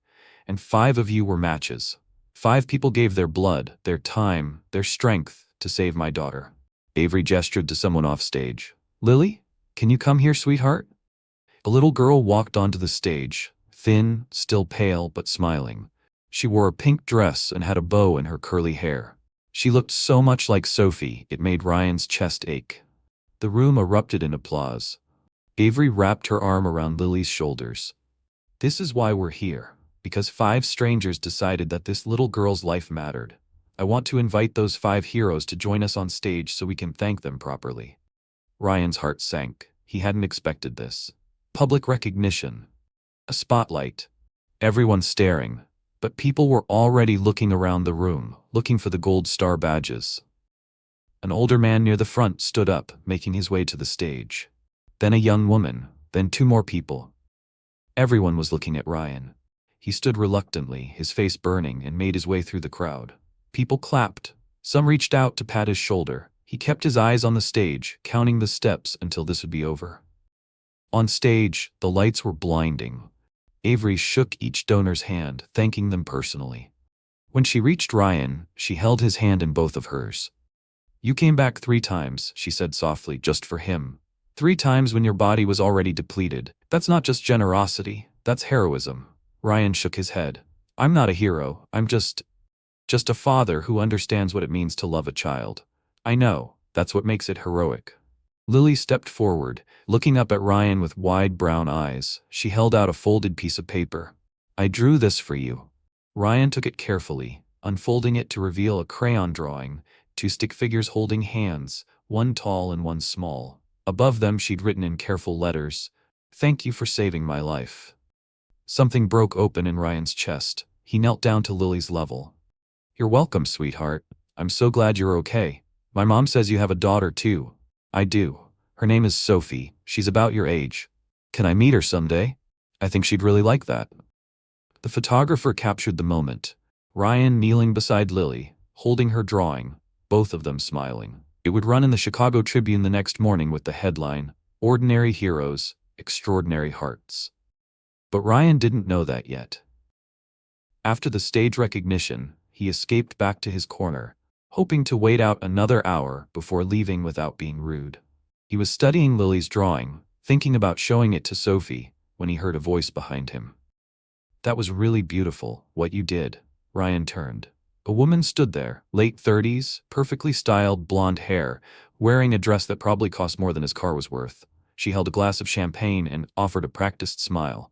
And 5 of you were matches. 5 people gave their blood, their time, their strength to save my daughter. Avery gestured to someone off stage. "Lily, can you come here, sweetheart?" A little girl walked onto the stage, thin, still pale, but smiling. She wore a pink dress and had a bow in her curly hair. She looked so much like Sophie, it made Ryan's chest ache. The room erupted in applause. Avery wrapped her arm around Lily's shoulders. "This is why we're here, because 5 strangers decided that this little girl's life mattered. I want to invite those 5 heroes to join us on stage so we can thank them properly." Ryan's heart sank. He hadn't expected this. Public recognition. A spotlight. Everyone staring. But people were already looking around the room, looking for the gold star badges. An older man near the front stood up, making his way to the stage. Then a young woman, then 2 more people. Everyone was looking at Ryan. He stood reluctantly, his face burning, and made his way through the crowd. People clapped. Some reached out to pat his shoulder. He kept his eyes on the stage, counting the steps until this would be over. On stage, the lights were blinding. Avery shook each donor's hand, thanking them personally. When she reached Ryan, she held his hand in both of hers. "You came back 3 times, she said softly, just for him. 3 times when your body was already depleted. That's not just generosity, that's heroism." Ryan shook his head. "I'm not a hero, I'm just a father who understands what it means to love a child. I know, that's what makes it heroic." Lily stepped forward, looking up at Ryan with wide brown eyes. She held out a folded piece of paper. "I drew this for you." Ryan took it carefully, unfolding it to reveal a crayon drawing, 2 stick figures holding hands, one tall and one small. Above them she'd written in careful letters, "Thank you for saving my life." Something broke open in Ryan's chest. He knelt down to Lily's level. "You're welcome, sweetheart. I'm so glad you're okay. My mom says you have a daughter too." "I do. Her name is Sophie. She's about your age. Can I meet her someday? I think she'd really like that." The photographer captured the moment. Ryan kneeling beside Lily, holding her drawing, both of them smiling. It would run in the Chicago Tribune the next morning with the headline, "Ordinary Heroes, Extraordinary Hearts." But Ryan didn't know that yet. After the stage recognition, he escaped back to his corner, hoping to wait out another hour before leaving without being rude. He was studying Lily's drawing, thinking about showing it to Sophie, when he heard a voice behind him. "That was really beautiful, what you did." Ryan turned. A woman stood there, late 30s, perfectly styled blonde hair, wearing a dress that probably cost more than his car was worth. She held a glass of champagne and offered a practiced smile.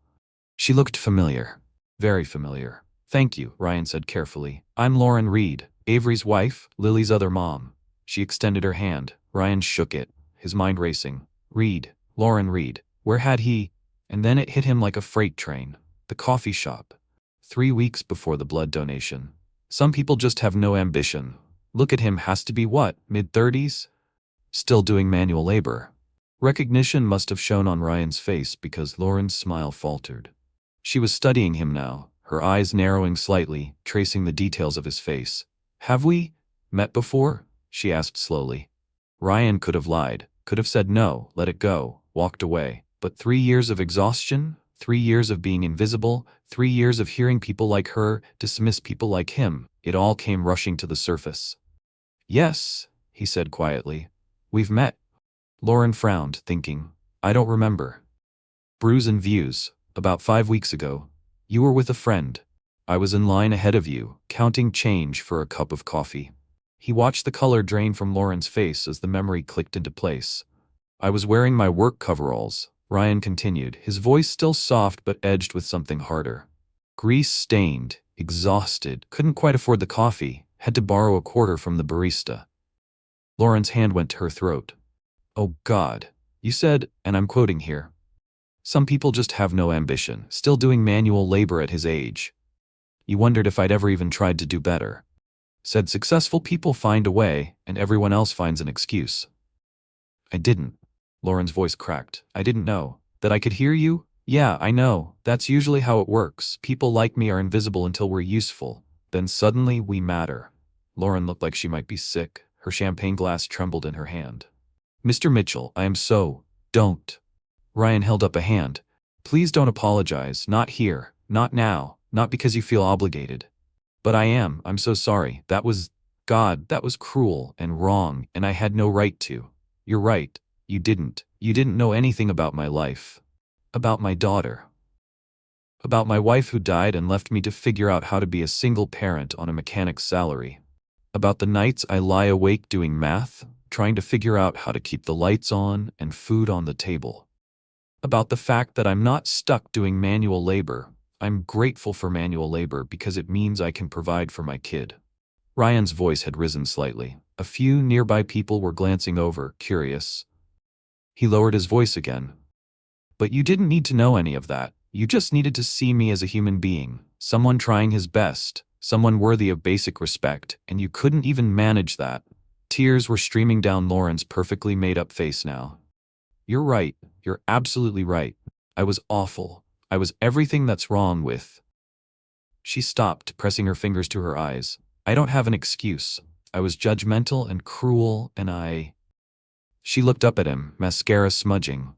She looked familiar. Very familiar. "Thank you," Ryan said carefully. "I'm Lauren Reed, Avery's wife, Lily's other mom." She extended her hand. Ryan shook it, his mind racing. Reed, Lauren Reed. Where had he? And then it hit him like a freight train. The coffee shop. 3 weeks before the blood donation. Some people just have no ambition. Look at him, has to be what, mid-30s? Still doing manual labor. Recognition must have shown on Ryan's face because Lauren's smile faltered. She was studying him now, her eyes narrowing slightly, tracing the details of his face. "Have we met before?" she asked slowly. Ryan could have lied, could have said no, let it go, walked away. But 3 years of exhaustion, 3 years of being invisible, 3 years of hearing people like her dismiss people like him, it all came rushing to the surface. "Yes," he said quietly. "We've met." Lauren frowned, thinking, "I don't remember." "Brews and Views, about 5 weeks ago. You were with a friend. I was in line ahead of you, counting change for a cup of coffee." He watched the color drain from Lauren's face as the memory clicked into place. "I was wearing my work coveralls," Ryan continued, his voice still soft but edged with something harder. "Grease-stained, exhausted, couldn't quite afford the coffee, had to borrow a quarter from the barista." Lauren's hand went to her throat. "Oh God, you said," and I'm quoting here, "some people just have no ambition, still doing manual labor at his age. You wondered if I'd ever even tried to do better. Said successful people find a way, and everyone else finds an excuse." "I didn't." Lauren's voice cracked. "I didn't know. That I could hear you? Yeah, I know. That's usually how it works. People like me are invisible until we're useful. Then suddenly we matter." Lauren looked like she might be sick. Her champagne glass trembled in her hand. "Mr. Mitchell, I am so... Don't." Ryan held up a hand. "Please don't apologize. Not here. Not now. Not because you feel obligated. But I'm so sorry. That was... God, that was cruel and wrong, and I had no right to. You're right. You didn't know anything about my life. About my daughter. About my wife who died and left me to figure out how to be a single parent on a mechanic's salary. About the nights I lie awake doing math, trying to figure out how to keep the lights on and food on the table. About the fact that I'm not stuck doing manual labor. I'm grateful for manual labor because it means I can provide for my kid." Ryan's voice had risen slightly. A few nearby people were glancing over, curious. He lowered his voice again. "But you didn't need to know any of that. You just needed to see me as a human being, someone trying his best, someone worthy of basic respect, and you couldn't even manage that." Tears were streaming down Lauren's perfectly made-up face now. "You're right. You're absolutely right. I was awful. I was everything that's wrong with..." She stopped, pressing her fingers to her eyes. "I don't have an excuse. I was judgmental and cruel, and I..." She looked up at him, mascara smudging.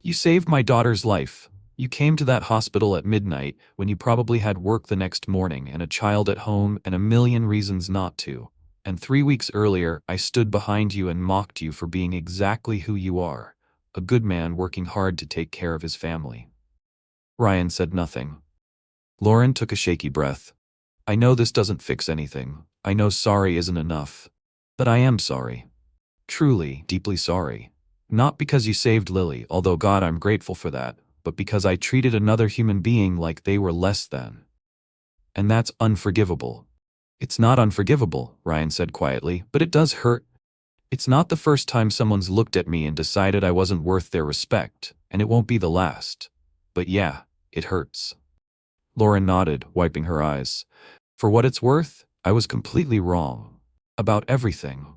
"You saved my daughter's life. You came to that hospital at midnight when you probably had work the next morning and a child at home and a million reasons not to. And 3 weeks earlier, I stood behind you and mocked you for being exactly who you are, a good man working hard to take care of his family." Ryan said nothing. Lauren took a shaky breath. "I know this doesn't fix anything. I know sorry isn't enough. But I am sorry. Truly, deeply sorry. Not because you saved Lily, although God, I'm grateful for that, but because I treated another human being like they were less than. And that's unforgivable." "It's not unforgivable," Ryan said quietly, "but it does hurt. It's not the first time someone's looked at me and decided I wasn't worth their respect, and it won't be the last. But yeah, it hurts." Lauren nodded, wiping her eyes. "For what it's worth, I was completely wrong. About everything.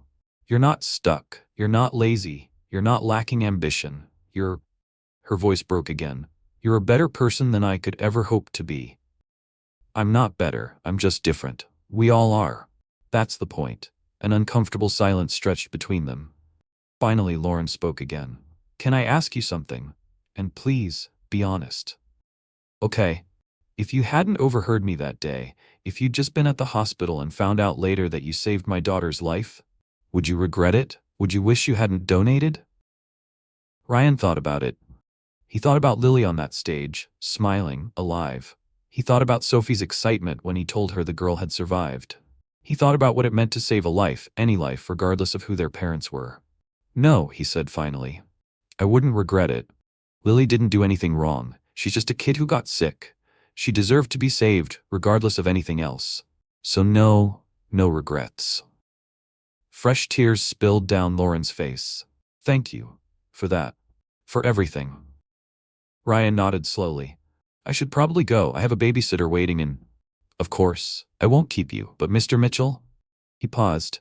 You're not stuck. You're not lazy. You're not lacking ambition. Her voice broke again. You're a better person than I could ever hope to be. I'm not better, I'm just different. We all are. That's the point. An uncomfortable silence stretched between them. Finally, Lauren spoke again. Can I ask you something? And please, be honest. Okay. If you hadn't overheard me that day, if you'd just been at the hospital and found out later that you saved my daughter's life, would you regret it? Would you wish you hadn't donated? Ryan thought about it. He thought about Lily on that stage, smiling, alive. He thought about Sophie's excitement when he told her the girl had survived. He thought about what it meant to save a life, any life, regardless of who their parents were. No, he said finally. I wouldn't regret it. Lily didn't do anything wrong. She's just a kid who got sick. She deserved to be saved, regardless of anything else. So no regrets. Fresh tears spilled down Lauren's face. Thank you. For that. For everything. Ryan nodded slowly. I should probably go. I have a babysitter waiting and… Of course, I won't keep you, but Mr. Mitchell? He paused.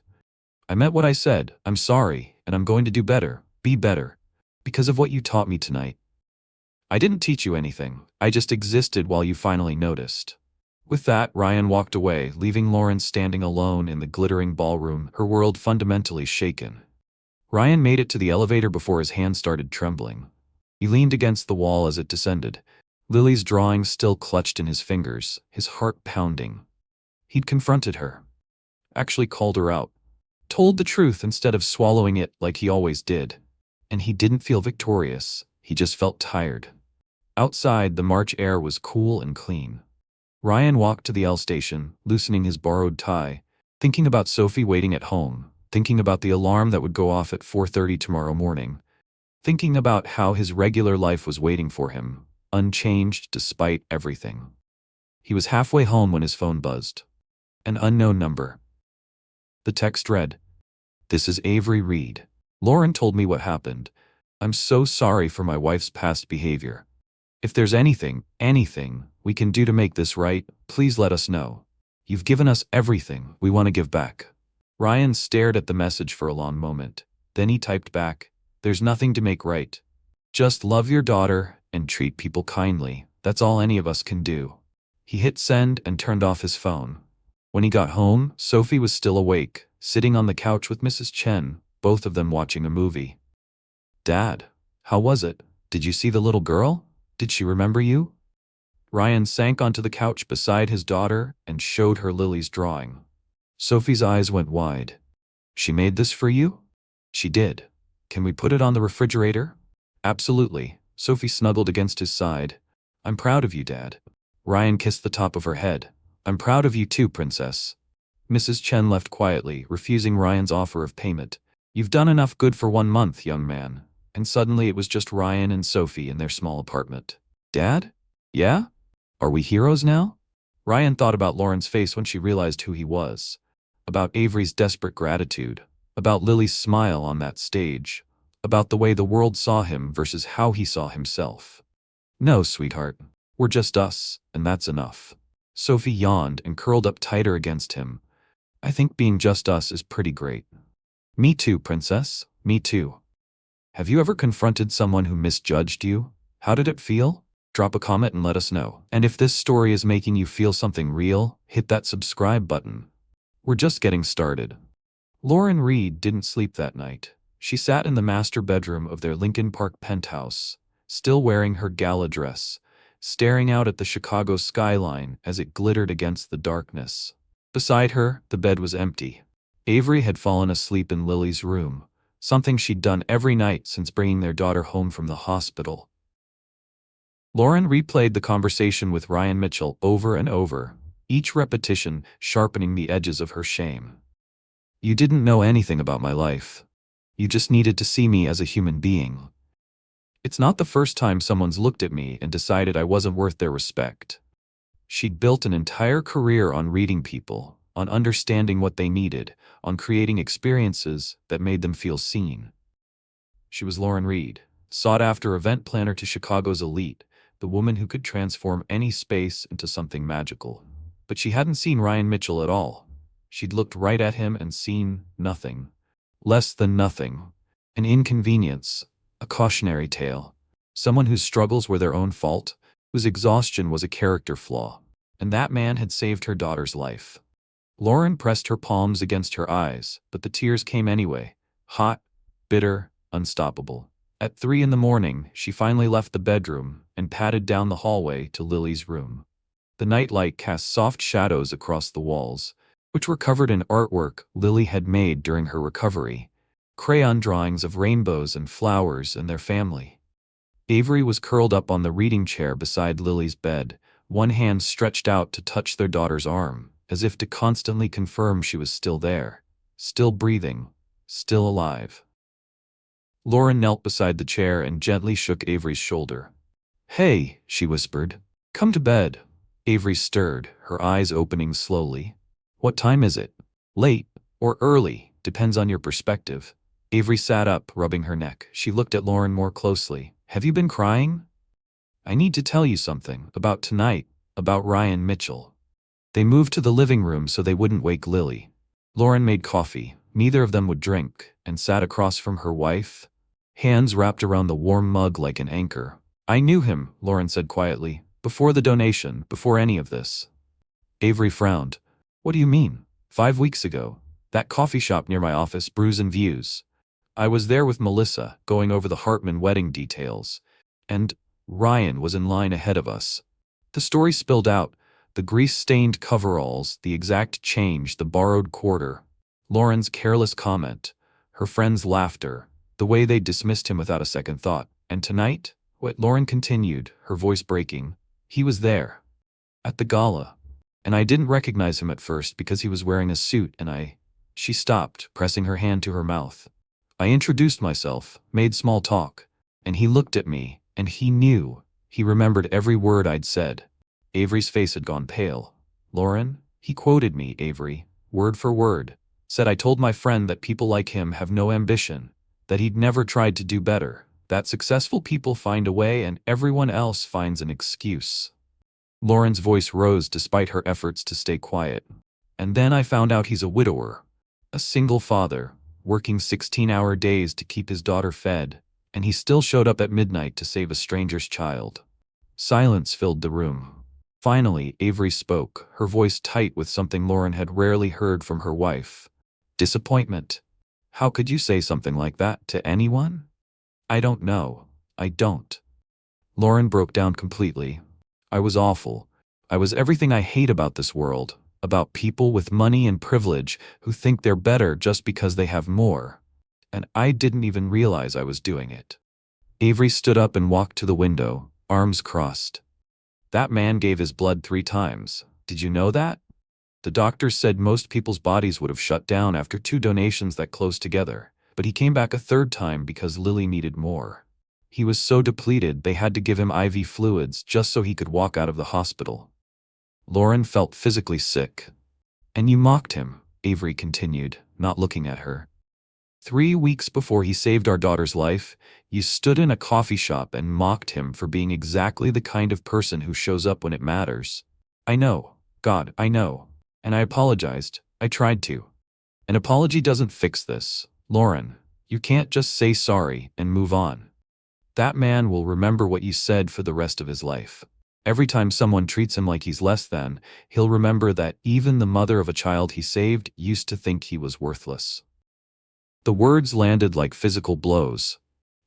I meant what I said. I'm sorry, and I'm going to do better, be better, because of what you taught me tonight. I didn't teach you anything. I just existed while you finally noticed. With that, Ryan walked away, leaving Lauren standing alone in the glittering ballroom, her world fundamentally shaken. Ryan made it to the elevator before his hand started trembling. He leaned against the wall as it descended, Lily's drawing still clutched in his fingers, his heart pounding. He'd confronted her. Actually called her out. Told the truth instead of swallowing it like he always did. And he didn't feel victorious, he just felt tired. Outside, the March air was cool and clean. Ryan walked to the L station, loosening his borrowed tie, thinking about Sophie waiting at home, thinking about the alarm that would go off at 4:30 tomorrow morning, thinking about how his regular life was waiting for him, unchanged despite everything. He was halfway home when his phone buzzed. An unknown number. The text read, "This is Avery Reed. Lauren told me what happened. I'm so sorry for my wife's past behavior. If there's anything we can do to make this right, please let us know. You've given us everything we want to give back." Ryan stared at the message for a long moment. Then he typed back, "There's nothing to make right. Just love your daughter and treat people kindly. That's all any of us can do." He hit send and turned off his phone. When he got home, Sophie was still awake, sitting on the couch with Mrs. Chen, both of them watching a movie. "Dad, how was it? Did you see the little girl? Did she remember you?" Ryan sank onto the couch beside his daughter and showed her Lily's drawing. Sophie's eyes went wide. "She made this for you?" "She did. Can we put it on the refrigerator?" "Absolutely." Sophie snuggled against his side. "I'm proud of you, Dad." Ryan kissed the top of her head. "I'm proud of you too, Princess." Mrs. Chen left quietly, refusing Ryan's offer of payment. "You've done enough good for 1 month, young man." And suddenly it was just Ryan and Sophie in their small apartment. "Dad? Yeah? Are we heroes now?" Ryan thought about Lauren's face when she realized who he was. About Avery's desperate gratitude. About Lily's smile on that stage. About the way the world saw him versus how he saw himself. "No, sweetheart. We're just us, and that's enough." Sophie yawned and curled up tighter against him. "I think being just us is pretty great." "Me too, Princess. Me too." Have you ever confronted someone who misjudged you? How did it feel? Drop a comment and let us know. And if this story is making you feel something real, hit that subscribe button. We're just getting started. Lauren Reed didn't sleep that night. She sat in the master bedroom of their Lincoln Park penthouse, still wearing her gala dress, staring out at the Chicago skyline as it glittered against the darkness. Beside her, the bed was empty. Avery had fallen asleep in Lily's room, something she'd done every night since bringing their daughter home from the hospital. Lauren replayed the conversation with Ryan Mitchell over and over, each repetition sharpening the edges of her shame. "You didn't know anything about my life. You just needed to see me as a human being. It's not the first time someone's looked at me and decided I wasn't worth their respect." She'd built an entire career on reading people, on understanding what they needed, on creating experiences that made them feel seen. She was Lauren Reed, sought-after event planner to Chicago's elite, the woman who could transform any space into something magical. But she hadn't seen Ryan Mitchell at all. She'd looked right at him and seen nothing. Less than nothing. An inconvenience, a cautionary tale. Someone whose struggles were their own fault, whose exhaustion was a character flaw. And that man had saved her daughter's life. Lauren pressed her palms against her eyes, but the tears came anyway, hot, bitter, unstoppable. At 3 a.m, she finally left the bedroom and padded down the hallway to Lily's room. The nightlight cast soft shadows across the walls, which were covered in artwork Lily had made during her recovery, crayon drawings of rainbows and flowers and their family. Avery was curled up on the reading chair beside Lily's bed, one hand stretched out to touch their daughter's arm, as if to constantly confirm she was still there, still breathing, still alive. Lauren knelt beside the chair and gently shook Avery's shoulder. "Hey," she whispered. "Come to bed." Avery stirred, her eyes opening slowly. "What time is it? Late or early, depends on your perspective." Avery sat up, rubbing her neck. She looked at Lauren more closely. "Have you been crying? I need to tell you something about tonight, about Ryan Mitchell." They moved to the living room so they wouldn't wake Lily. Lauren made coffee. Neither of them would drink, and sat across from her wife, hands wrapped around the warm mug like an anchor. "I knew him," Lauren said quietly, "before the donation, before any of this." Avery frowned. "What do you mean?" "5 weeks ago, that coffee shop near my office, Brews and Views. I was there with Melissa, going over the Hartman wedding details, and Ryan was in line ahead of us." The story spilled out, the grease-stained coveralls, the exact change, the borrowed quarter, Lauren's careless comment, her friends' laughter, the way they dismissed him without a second thought. "And tonight?" What Lauren continued, her voice breaking. "He was there. At the gala. And I didn't recognize him at first because he was wearing a suit and She stopped, pressing her hand to her mouth. "I introduced myself, made small talk, and he looked at me, and he knew. He remembered every word I'd said." Avery's face had gone pale. "Lauren, he quoted me, Avery, word for word. Said I told my friend that people like him have no ambition, that he'd never tried to do better, that successful people find a way and everyone else finds an excuse." Lauren's voice rose despite her efforts to stay quiet. "And then I found out he's a widower, a single father, working 16-hour days to keep his daughter fed, and he still showed up at midnight to save a stranger's child." Silence filled the room. Finally, Avery spoke, her voice tight with something Lauren had rarely heard from her wife. "Disappointment. How could you say something like that to anyone?" "I don't know. I don't." Lauren broke down completely. "I was awful. I was everything I hate about this world, about people with money and privilege who think they're better just because they have more. And I didn't even realize I was doing it." Avery stood up and walked to the window, arms crossed. "That man gave his blood 3 times. Did you know that? The doctors said most people's bodies would have shut down after 2 donations that close together, but he came back a 3rd time because Lily needed more. He was so depleted they had to give him IV fluids just so he could walk out of the hospital." Lauren felt physically sick. "And you mocked him," Avery continued, not looking at her. 3 weeks before he saved our daughter's life, you stood in a coffee shop and mocked him for being exactly the kind of person who shows up when it matters. I know. God, I know. And I apologized. I tried to. An apology doesn't fix this, Lauren. You can't just say sorry and move on. That man will remember what you said for the rest of his life. Every time someone treats him like he's less than, he'll remember that even the mother of a child he saved used to think he was worthless." The words landed like physical blows.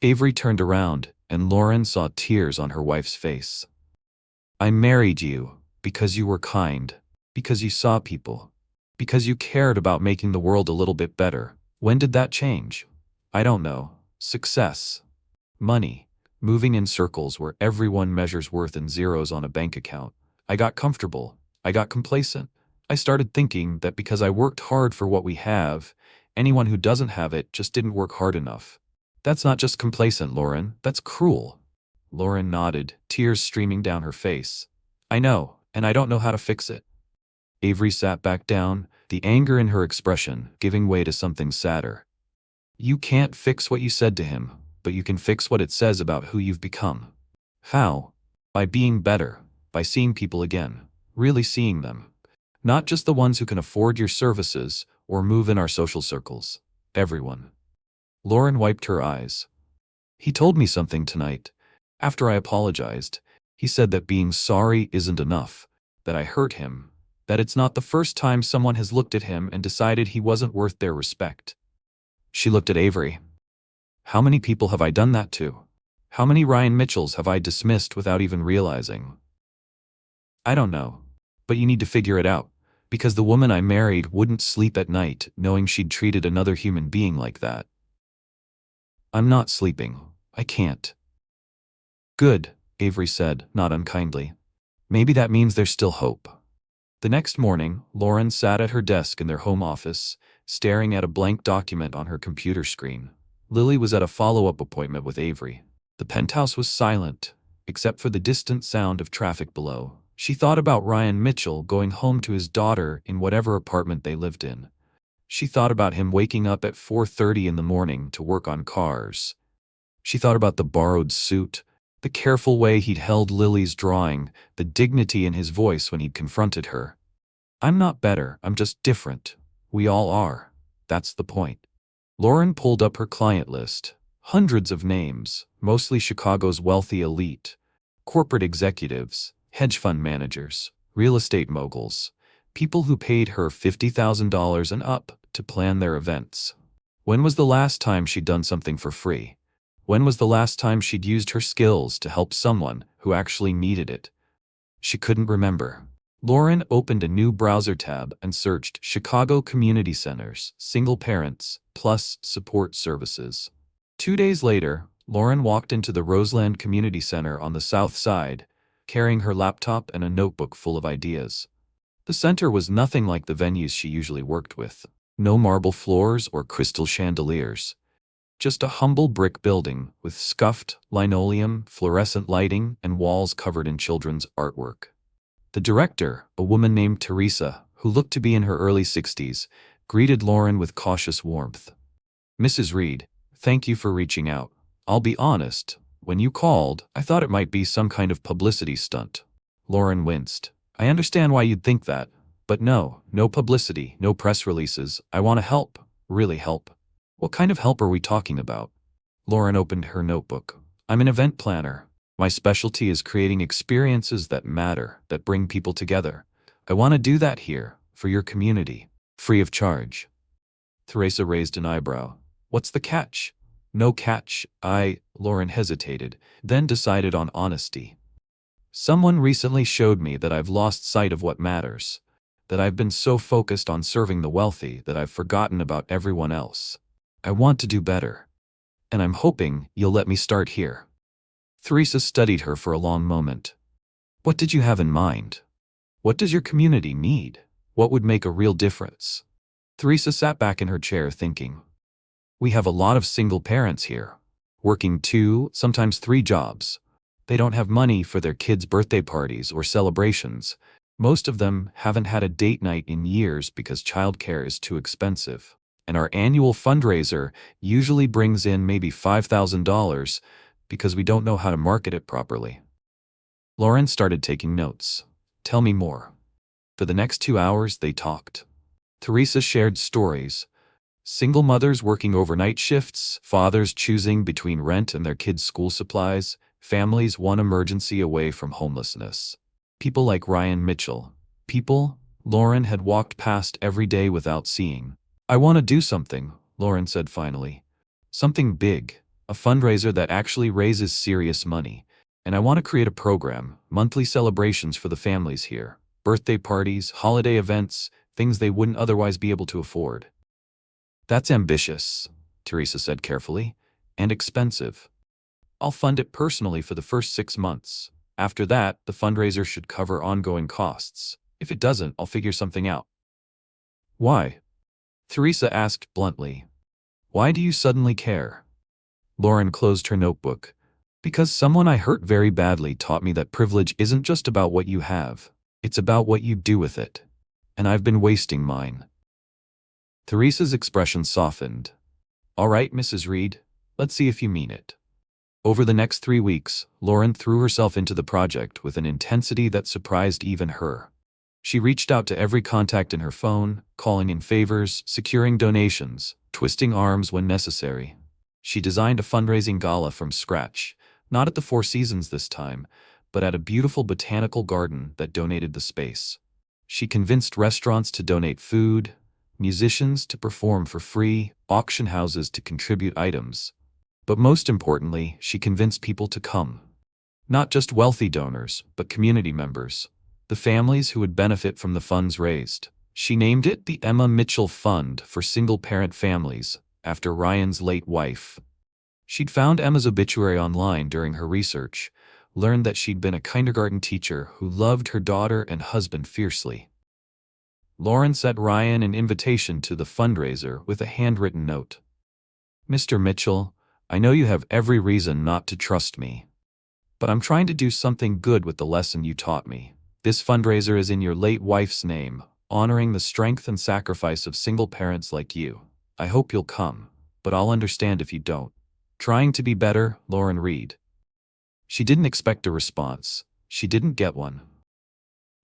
Avery turned around, and Lauren saw tears on her wife's face. "I married you because you were kind, because you saw people, because you cared about making the world a little bit better. When did that change? I don't know. Success. Money. Moving in circles where everyone measures worth in zeros on a bank account. I got comfortable. I got complacent. I started thinking that because I worked hard for what we have, anyone who doesn't have it just didn't work hard enough. That's not just complacent, Lauren. That's cruel." Lauren nodded, tears streaming down her face. "I know, and I don't know how to fix it." Avery sat back down, the anger in her expression giving way to something sadder. "You can't fix what you said to him, but you can fix what it says about who you've become." "How?" "By being better, by seeing people again, really seeing them. Not just the ones who can afford your services or move in our social circles. Everyone." Lauren wiped her eyes. He told me something tonight. After I apologized, he said that being sorry isn't enough, that I hurt him, that it's not the first time someone has looked at him and decided he wasn't worth their respect. She looked at Avery. How many people have I done that to? How many Ryan Mitchells have I dismissed without even realizing? I don't know. But you need to figure it out, because the woman I married wouldn't sleep at night knowing she'd treated another human being like that. I'm not sleeping. I can't. Good, Avery said, not unkindly. Maybe that means there's still hope. The next morning, Lauren sat at her desk in their home office, staring at a blank document on her computer screen. Lily was at a follow-up appointment with Avery. The penthouse was silent, except for the distant sound of traffic below. She thought about Ryan Mitchell going home to his daughter in whatever apartment they lived in. She thought about him waking up at 4:30 in the morning to work on cars. She thought about the borrowed suit, the careful way he'd held Lily's drawing, the dignity in his voice when he'd confronted her. I'm not better, I'm just different. We all are. That's the point. Lauren pulled up her client list. Hundreds of names, mostly Chicago's wealthy elite. Corporate executives, hedge fund managers, real estate moguls. People who paid her $50,000 and up to plan their events. When was the last time she'd done something for free? When was the last time she'd used her skills to help someone who actually needed it? She couldn't remember. Lauren opened a new browser tab and searched Chicago Community Centers, single parents, plus support services. 2 days later, Lauren walked into the Roseland Community Center on the south side, carrying her laptop and a notebook full of ideas. The center was nothing like the venues she usually worked with. No marble floors or crystal chandeliers. Just a humble brick building with scuffed linoleum, fluorescent lighting, and walls covered in children's artwork. The director, a woman named Teresa, who looked to be in her early 60s, greeted Lauren with cautious warmth. Mrs. Reed, thank you for reaching out. I'll be honest, when you called, I thought it might be some kind of publicity stunt. Lauren winced. I understand why you'd think that, but no publicity, no press releases. I want to help, really help. What kind of help are we talking about? Lauren opened her notebook. I'm an event planner. My specialty is creating experiences that matter, that bring people together. I want to do that here, for your community, free of charge. Teresa raised an eyebrow. What's the catch? No catch. Lauren hesitated, then decided on honesty. Someone recently showed me that I've lost sight of what matters, that I've been so focused on serving the wealthy that I've forgotten about everyone else. I want to do better. And I'm hoping you'll let me start here. Teresa studied her for a long moment. What did you have in mind? What does your community need? What would make a real difference? Teresa sat back in her chair thinking. We have a lot of single parents here, working 2, sometimes 3 jobs. They don't have money for their kids' birthday parties or celebrations. Most of them haven't had a date night in years because childcare is too expensive. And our annual fundraiser usually brings in maybe $5,000 because we don't know how to market it properly. Lauren started taking notes. Tell me more. For the next 2 hours, they talked. Teresa shared stories. Single mothers working overnight shifts, fathers choosing between rent and their kids' school supplies, families one emergency away from homelessness. People like Ryan Mitchell. People Lauren had walked past every day without seeing. I want to do something, Lauren said finally. Something big, a fundraiser that actually raises serious money. And I want to create a program, monthly celebrations for the families here. Birthday parties, holiday events, things they wouldn't otherwise be able to afford. That's ambitious, Teresa said carefully, and expensive. I'll fund it personally for the first 6 months. After that, the fundraiser should cover ongoing costs. If it doesn't, I'll figure something out. Why? Teresa asked bluntly. Why do you suddenly care? Lauren closed her notebook. Because someone I hurt very badly taught me that privilege isn't just about what you have. It's about what you do with it. And I've been wasting mine. Teresa's expression softened. All right, Mrs. Reed, let's see if you mean it. Over the next 3 weeks, Lauren threw herself into the project with an intensity that surprised even her. She reached out to every contact in her phone, calling in favors, securing donations, twisting arms when necessary. She designed a fundraising gala from scratch, not at the Four Seasons this time, but at a beautiful botanical garden that donated the space. She convinced restaurants to donate food, musicians to perform for free, auction houses to contribute items. But most importantly, she convinced people to come. Not just wealthy donors, but community members, the families who would benefit from the funds raised. She named it the Emma Mitchell Fund for single-parent families, after Ryan's late wife. She'd found Emma's obituary online during her research, learned that she'd been a kindergarten teacher who loved her daughter and husband fiercely. Lauren sent Ryan an invitation to the fundraiser with a handwritten note. "Mr. Mitchell, I know you have every reason not to trust me, but I'm trying to do something good with the lesson you taught me. This fundraiser is in your late wife's name, honoring the strength and sacrifice of single parents like you. I hope you'll come, but I'll understand if you don't. Trying to be better, Lauren Reed." She didn't expect a response. She didn't get one.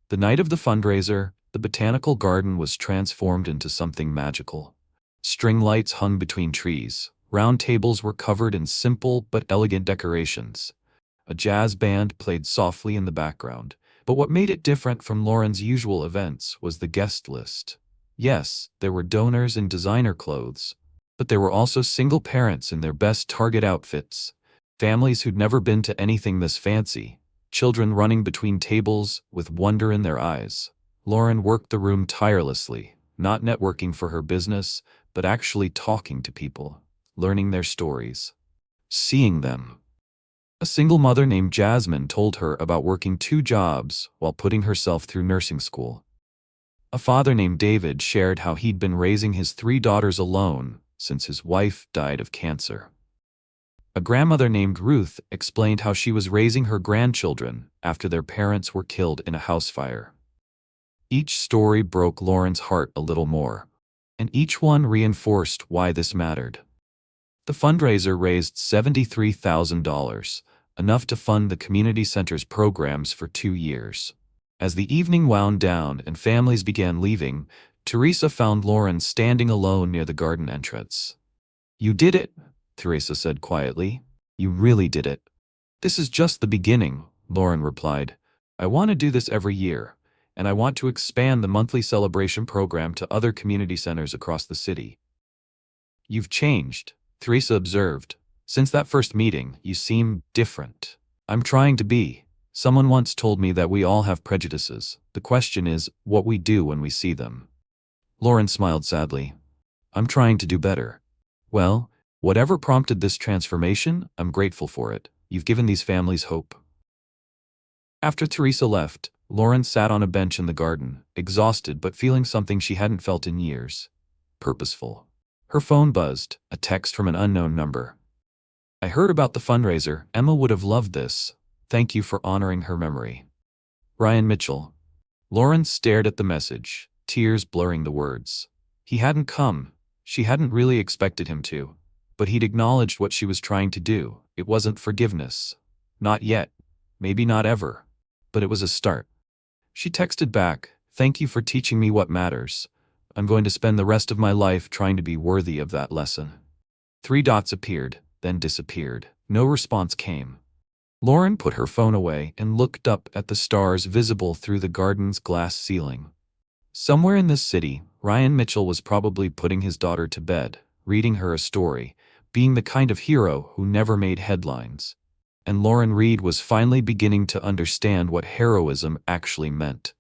The night of the fundraiser, the botanical garden was transformed into something magical. String lights hung between trees. Round tables were covered in simple but elegant decorations. A jazz band played softly in the background. But what made it different from Lauren's usual events was the guest list. Yes, there were donors in designer clothes, but there were also single parents in their best Target outfits, families who'd never been to anything this fancy, children running between tables with wonder in their eyes. Lauren worked the room tirelessly, not networking for her business, but actually talking to people, learning their stories, seeing them. A single mother named Jasmine told her about working 2 jobs while putting herself through nursing school. A father named David shared how he'd been raising his 3 daughters alone since his wife died of cancer. A grandmother named Ruth explained how she was raising her grandchildren after their parents were killed in a house fire. Each story broke Lauren's heart a little more, and each one reinforced why this mattered. The fundraiser raised $73,000, enough to fund the community center's programs for 2 years. As the evening wound down and families began leaving, Teresa found Lauren standing alone near the garden entrance. "You did it," Teresa said quietly. "You really did it." "This is just the beginning," Lauren replied. "I want to do this every year, and I want to expand the monthly celebration program to other community centers across the city." "You've changed," Teresa observed. "Since that first meeting, you seem different." "I'm trying to be. Someone once told me that we all have prejudices. The question is what we do when we see them." Lauren smiled sadly. "I'm trying to do better." "Well, whatever prompted this transformation, I'm grateful for it. You've given these families hope." After Teresa left, Lauren sat on a bench in the garden, exhausted but feeling something she hadn't felt in years. Purposeful. Her phone buzzed, a text from an unknown number. "I heard about the fundraiser. Emma would have loved this. Thank you for honoring her memory. Ryan Mitchell." Lauren stared at the message, tears blurring the words. He hadn't come. She hadn't really expected him to. But he'd acknowledged what she was trying to do. It wasn't forgiveness. Not yet. Maybe not ever. But it was a start. She texted back, "Thank you for teaching me what matters. I'm going to spend the rest of my life trying to be worthy of that lesson." 3 dots appeared, then disappeared. No response came. Lauren put her phone away and looked up at the stars visible through the garden's glass ceiling. Somewhere in this city, Ryan Mitchell was probably putting his daughter to bed, reading her a story, being the kind of hero who never made headlines. And Lauren Reed was finally beginning to understand what heroism actually meant.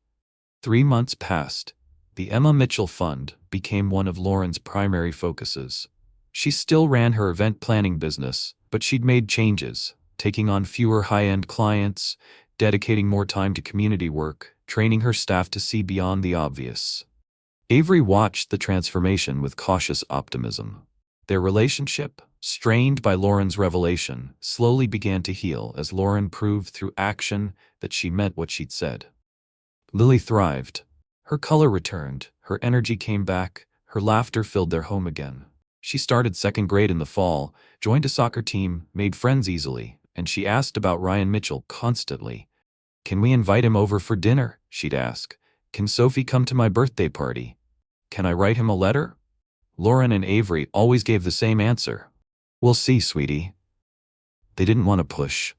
3 months passed. The Emma Mitchell Fund became one of Lauren's primary focuses. She still ran her event planning business, but she'd made changes, taking on fewer high-end clients, dedicating more time to community work, training her staff to see beyond the obvious. Avery watched the transformation with cautious optimism. Their relationship, strained by Lauren's revelation, slowly began to heal as Lauren proved through action that she meant what she'd said. Lily thrived. Her color returned, her energy came back, her laughter filled their home again. She started 2nd grade in the fall, joined a soccer team, made friends easily, and she asked about Ryan Mitchell constantly. "Can we invite him over for dinner?" she'd ask. "Can Sophie come to my birthday party? Can I write him a letter?" Lauren and Avery always gave the same answer. We'll see, sweetie. They didn't want to push.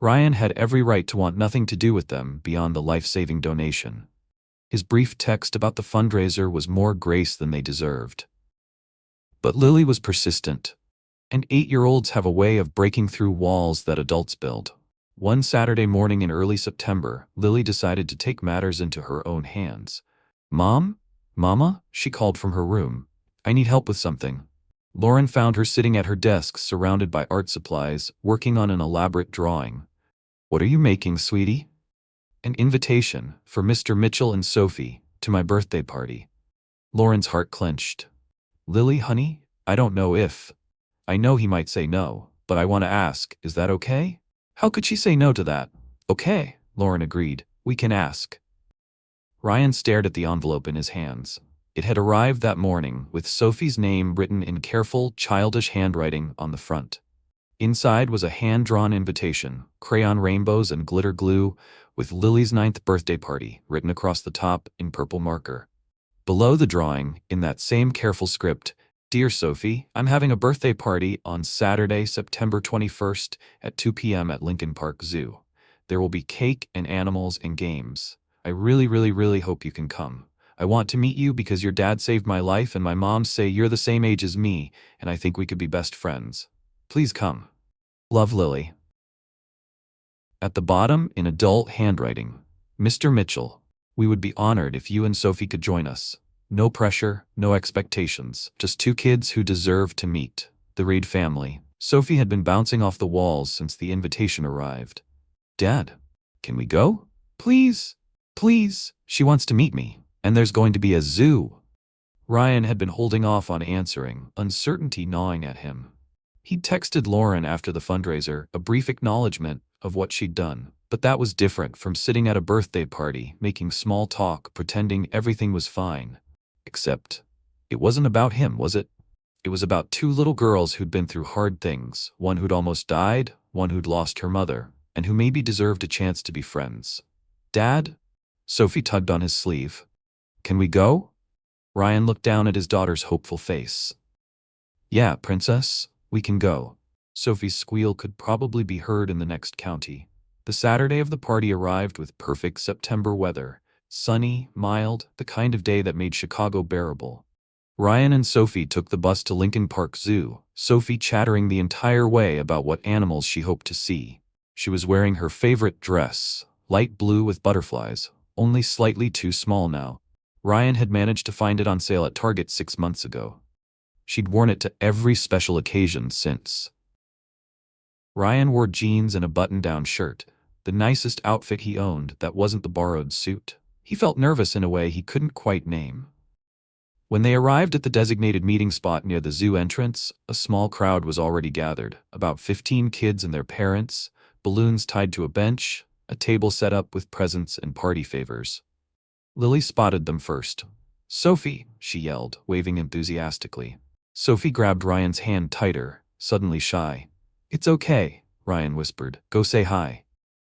Ryan had every right to want nothing to do with them beyond the life-saving donation. His brief text about the fundraiser was more grace than they deserved. But Lily was persistent, and 8-year-olds have a way of breaking through walls that adults build. One Saturday morning in early September, Lily decided to take matters into her own hands. "Mom? Mama?" she called from her room. "I need help with something." Lauren found her sitting at her desk surrounded by art supplies, working on an elaborate drawing. "What are you making, sweetie?" "An invitation for Mr. Mitchell and Sophie to my birthday party." Lauren's heart clenched. "Lily, honey, I don't know if... I know he might say no, but I want to ask, is that okay?" How could she say no to that? "Okay," Lauren agreed. "We can ask." Ryan stared at the envelope in his hands. It had arrived that morning, with Sophie's name written in careful, childish handwriting on the front. Inside was a hand-drawn invitation, crayon rainbows and glitter glue, with Lily's 9th birthday party written across the top in purple marker. Below the drawing, in that same careful script, "Dear Sophie, I'm having a birthday party on Saturday, September 21st at 2 p.m. at Lincoln Park Zoo. There will be cake and animals and games. I really hope you can come. I want to meet you because your dad saved my life and my mom say you're the same age as me, and I think we could be best friends. Please come. Love, Lily." At the bottom, in adult handwriting, "Mr. Mitchell, we would be honored if you and Sophie could join us. No pressure, no expectations, just two kids who deserve to meet. The Reed family." Sophie had been bouncing off the walls since the invitation arrived. "Dad, can we go? Please, please, she wants to meet me, and there's going to be a zoo." Ryan had been holding off on answering, uncertainty gnawing at him. He'd texted Lauren after the fundraiser, a brief acknowledgement of what she'd done, but that was different from sitting at a birthday party, making small talk, pretending everything was fine. Except, it wasn't about him, was it? It was about two little girls who'd been through hard things, one who'd almost died, one who'd lost her mother, and who maybe deserved a chance to be friends. "Dad?" Sophie tugged on his sleeve. "Can we go?" Ryan looked down at his daughter's hopeful face. "Yeah, princess, we can go." Sophie's squeal could probably be heard in the next county. The Saturday of the party arrived with perfect September weather. Sunny, mild, the kind of day that made Chicago bearable. Ryan and Sophie took the bus to Lincoln Park Zoo, Sophie chattering the entire way about what animals she hoped to see. She was wearing her favorite dress, light blue with butterflies, only slightly too small now. Ryan had managed to find it on sale at Target 6 months ago. She'd worn it to every special occasion since. Ryan wore jeans and a button-down shirt, the nicest outfit he owned that wasn't the borrowed suit. He felt nervous in a way he couldn't quite name. When they arrived at the designated meeting spot near the zoo entrance, a small crowd was already gathered, about 15 kids and their parents, balloons tied to a bench, a table set up with presents and party favors. Lily spotted them first. "Sophie," she yelled, waving enthusiastically. Sophie grabbed Ryan's hand tighter, suddenly shy. "It's okay," Ryan whispered. "Go say hi."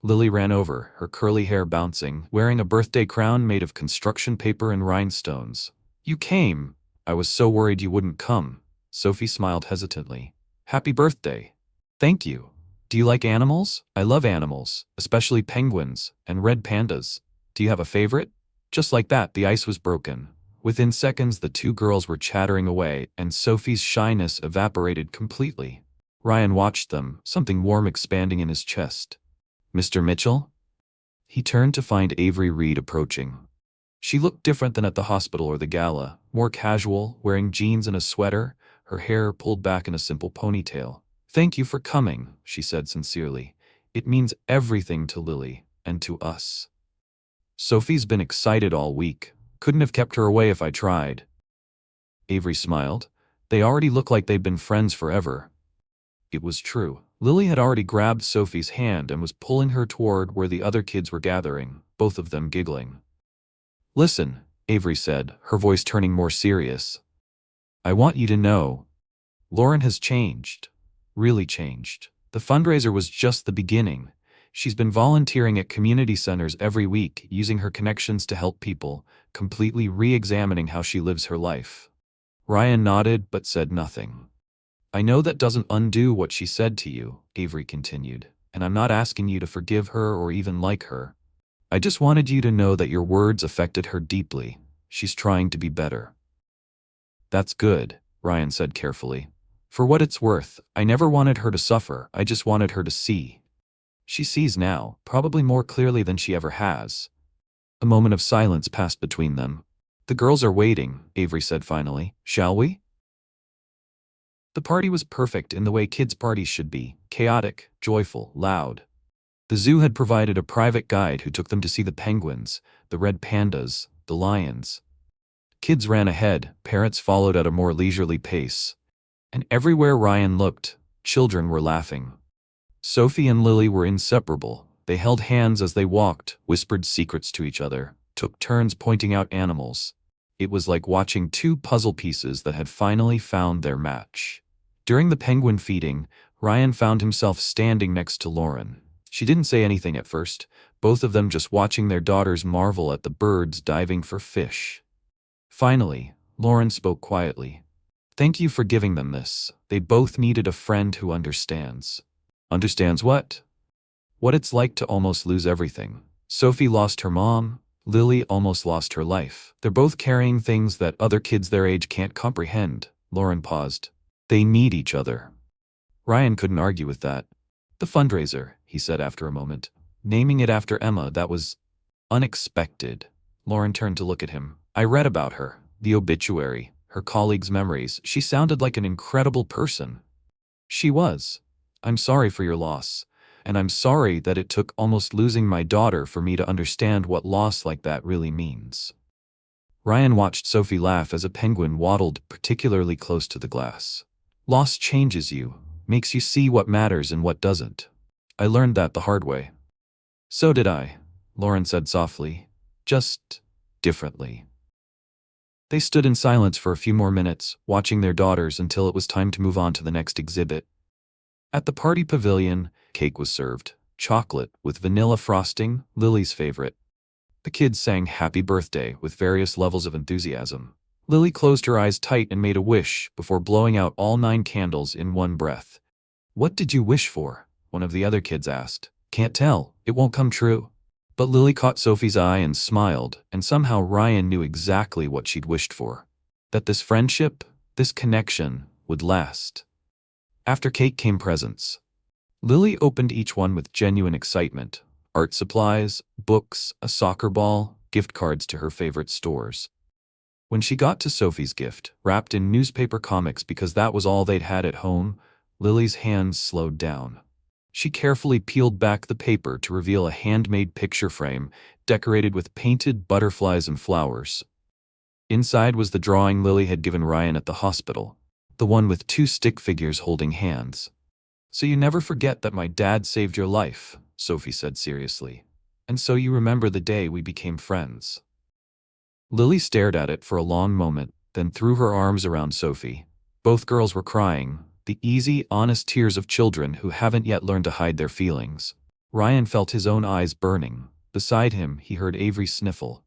Lily ran over, her curly hair bouncing, wearing a birthday crown made of construction paper and rhinestones. "You came. I was so worried you wouldn't come." Sophie smiled hesitantly. "Happy birthday." "Thank you. Do you like animals?" "I love animals, especially penguins and red pandas." "Do you have a favorite?" Just like that, the ice was broken. Within seconds, the two girls were chattering away, and Sophie's shyness evaporated completely. Ryan watched them, something warm expanding in his chest. "Mr. Mitchell?" He turned to find Avery Reed approaching. She looked different than at the hospital or the gala, more casual, wearing jeans and a sweater, her hair pulled back in a simple ponytail. "Thank you for coming," she said sincerely. "It means everything to Lily, and to us." "Sophie's been excited all week. Couldn't have kept her away if I tried." Avery smiled. They already looked like they'd been friends forever. It was true. Lily had already grabbed Sophie's hand and was pulling her toward where the other kids were gathering, both of them giggling. "Listen," Avery said, her voice turning more serious. "I want you to know, Lauren has changed. Really changed. The fundraiser was just the beginning. She's been volunteering at community centers every week, using her connections to help people, completely re-examining how she lives her life." Ryan nodded but said nothing. I know that doesn't undo what she said to you, Avery continued, and I'm not asking you to forgive her or even like her. I just wanted you to know that your words affected her deeply. She's trying to be better. That's good, Ryan said carefully. For what it's worth, I never wanted her to suffer, I just wanted her to see. She sees now, probably more clearly than she ever has. A moment of silence passed between them. The girls are waiting, Avery said finally. Shall we? The party was perfect in the way kids' parties should be, chaotic, joyful, loud. The zoo had provided a private guide who took them to see the penguins, the red pandas, the lions. Kids ran ahead, parents followed at a more leisurely pace. And everywhere Ryan looked, children were laughing. Sophie and Lily were inseparable. They held hands as they walked, whispered secrets to each other, took turns pointing out animals. It was like watching two puzzle pieces that had finally found their match. During the penguin feeding, Ryan found himself standing next to Lauren. She didn't say anything at first, both of them just watching their daughters marvel at the birds diving for fish. Finally, Lauren spoke quietly. Thank you for giving them this. They both needed a friend who understands. Understands what? What it's like to almost lose everything. Sophie lost her mom. Lily almost lost her life. They're both carrying things that other kids their age can't comprehend. Lauren paused. They need each other. Ryan couldn't argue with that. The fundraiser, he said after a moment. Naming it after Emma, that was unexpected. Lauren turned to look at him. I read about her, the obituary, her colleagues' memories. She sounded like an incredible person. She was. I'm sorry for your loss. And I'm sorry that it took almost losing my daughter for me to understand what loss like that really means. Ryan watched Sophie laugh as a penguin waddled particularly close to the glass. Loss changes you, makes you see what matters and what doesn't. I learned that the hard way. So did I, Lauren said softly, just differently. They stood in silence for a few more minutes, watching their daughters until it was time to move on to the next exhibit. At the party pavilion, cake was served, chocolate with vanilla frosting, Lily's favorite. The kids sang Happy Birthday with various levels of enthusiasm. Lily closed her eyes tight and made a wish before blowing out all 9 candles in one breath. What did you wish for? One of the other kids asked. Can't tell, it won't come true. But Lily caught Sophie's eye and smiled, and somehow Ryan knew exactly what she'd wished for. That this friendship, this connection, would last. After cake came presents. Lily opened each one with genuine excitement. Art supplies, books, a soccer ball, gift cards to her favorite stores. When she got to Sophie's gift, wrapped in newspaper comics because that was all they'd had at home, Lily's hands slowed down. She carefully peeled back the paper to reveal a handmade picture frame decorated with painted butterflies and flowers. Inside was the drawing Lily had given Ryan at the hospital, the one with 2 stick figures holding hands. So you never forget that my dad saved your life, Sophie said seriously. And so you remember the day we became friends. Lily stared at it for a long moment, then threw her arms around Sophie. Both girls were crying, the easy, honest tears of children who haven't yet learned to hide their feelings. Ryan felt his own eyes burning. Beside him, he heard Avery sniffle.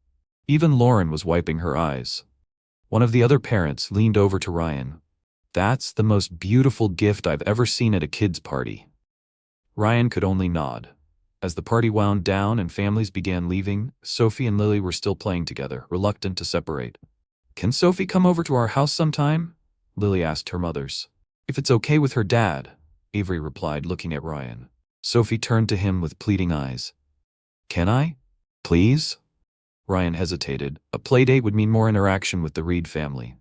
Even Lauren was wiping her eyes. One of the other parents leaned over to Ryan. That's the most beautiful gift I've ever seen at a kid's party. Ryan could only nod. As the party wound down and families began leaving, Sophie and Lily were still playing together, reluctant to separate. Can Sophie come over to our house sometime? Lily asked her mothers. If it's okay with her dad, Avery replied, looking at Ryan. Sophie turned to him with pleading eyes. Can I? Please? Ryan hesitated. A playdate would mean more interaction with the Reed family.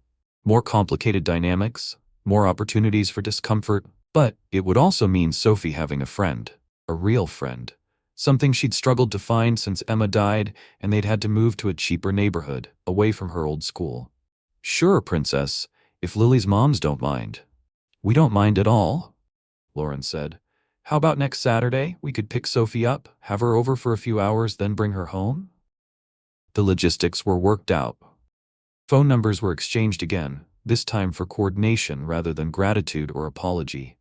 More complicated dynamics, more opportunities for discomfort, but it would also mean Sophie having a friend, a real friend. Something she'd struggled to find since Emma died and they'd had to move to a cheaper neighborhood, away from her old school. Sure, princess, if Lily's moms don't mind. We don't mind at all, Lauren said. How about next Saturday? We could pick Sophie up, have her over for a few hours, then bring her home? The logistics were worked out. Phone numbers were exchanged again, this time for coordination rather than gratitude or apology.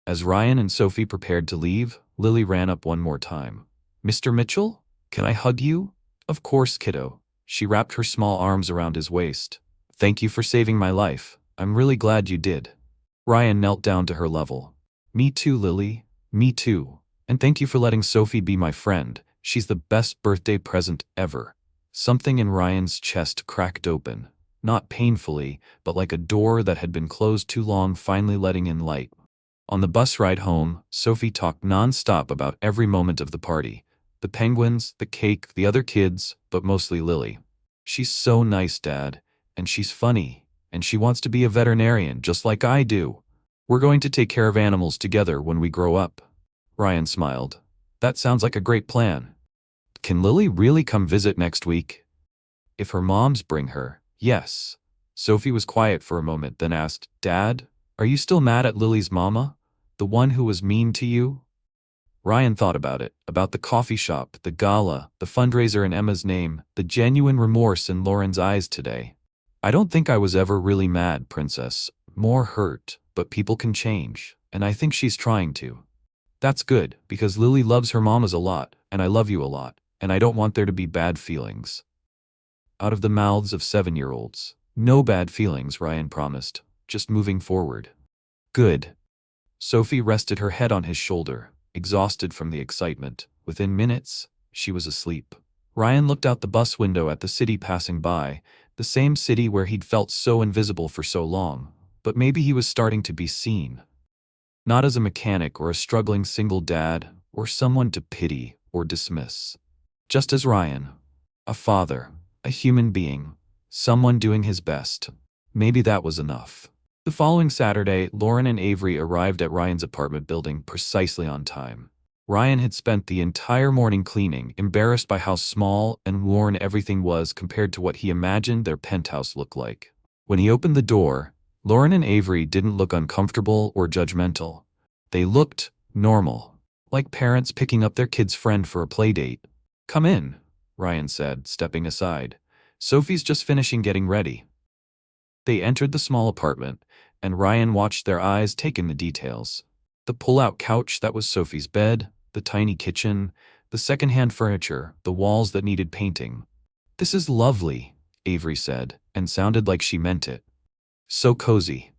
As Ryan and Sophie prepared to leave, Lily ran up one more time. Mr. Mitchell? Can I hug you? Of course, kiddo. She wrapped her small arms around his waist. Thank you for saving my life. I'm really glad you did. Ryan knelt down to her level. Me too, Lily. Me too. And thank you for letting Sophie be my friend. She's the best birthday present ever. Something in Ryan's chest cracked open. Not painfully, but like a door that had been closed too long finally letting in light. On the bus ride home, Sophie talked non-stop about every moment of the party. The penguins, the cake, the other kids, but mostly Lily. She's so nice, Dad. And she's funny. And she wants to be a veterinarian just like I do. We're going to take care of animals together when we grow up. Ryan smiled. That sounds like a great plan. Can Lily really come visit next week? If her moms bring her, yes. Sophie was quiet for a moment, then asked, Dad, are you still mad at Lily's mama? The one who was mean to you? Ryan thought about it, about the coffee shop, the gala, the fundraiser in Emma's name, the genuine remorse in Lauren's eyes today. I don't think I was ever really mad, Princess. More hurt, but people can change, and I think she's trying to. That's good, because Lily loves her mamas a lot, and I love you a lot, and I don't want there to be bad feelings. Out of the mouths of 7-year-olds. No bad feelings, Ryan promised, just moving forward. Good. Sophie rested her head on his shoulder, exhausted from the excitement. Within minutes, she was asleep. Ryan looked out the bus window at the city passing by, the same city where he'd felt so invisible for so long, but maybe he was starting to be seen. Not as a mechanic or a struggling single dad, or someone to pity or dismiss. Just as Ryan. A father, a human being, someone doing his best. Maybe that was enough. The following Saturday, Lauren and Avery arrived at Ryan's apartment building precisely on time. Ryan had spent the entire morning cleaning, embarrassed by how small and worn everything was compared to what he imagined their penthouse looked like. When he opened the door, Lauren and Avery didn't look uncomfortable or judgmental. They looked normal, like parents picking up their kid's friend for a play date. Come in, Ryan said, stepping aside. Sophie's just finishing getting ready. They entered the small apartment, and Ryan watched their eyes take in the details. The pull-out couch that was Sophie's bed, the tiny kitchen, the second-hand furniture, the walls that needed painting. This is lovely, Avery said, and sounded like she meant it. So cozy.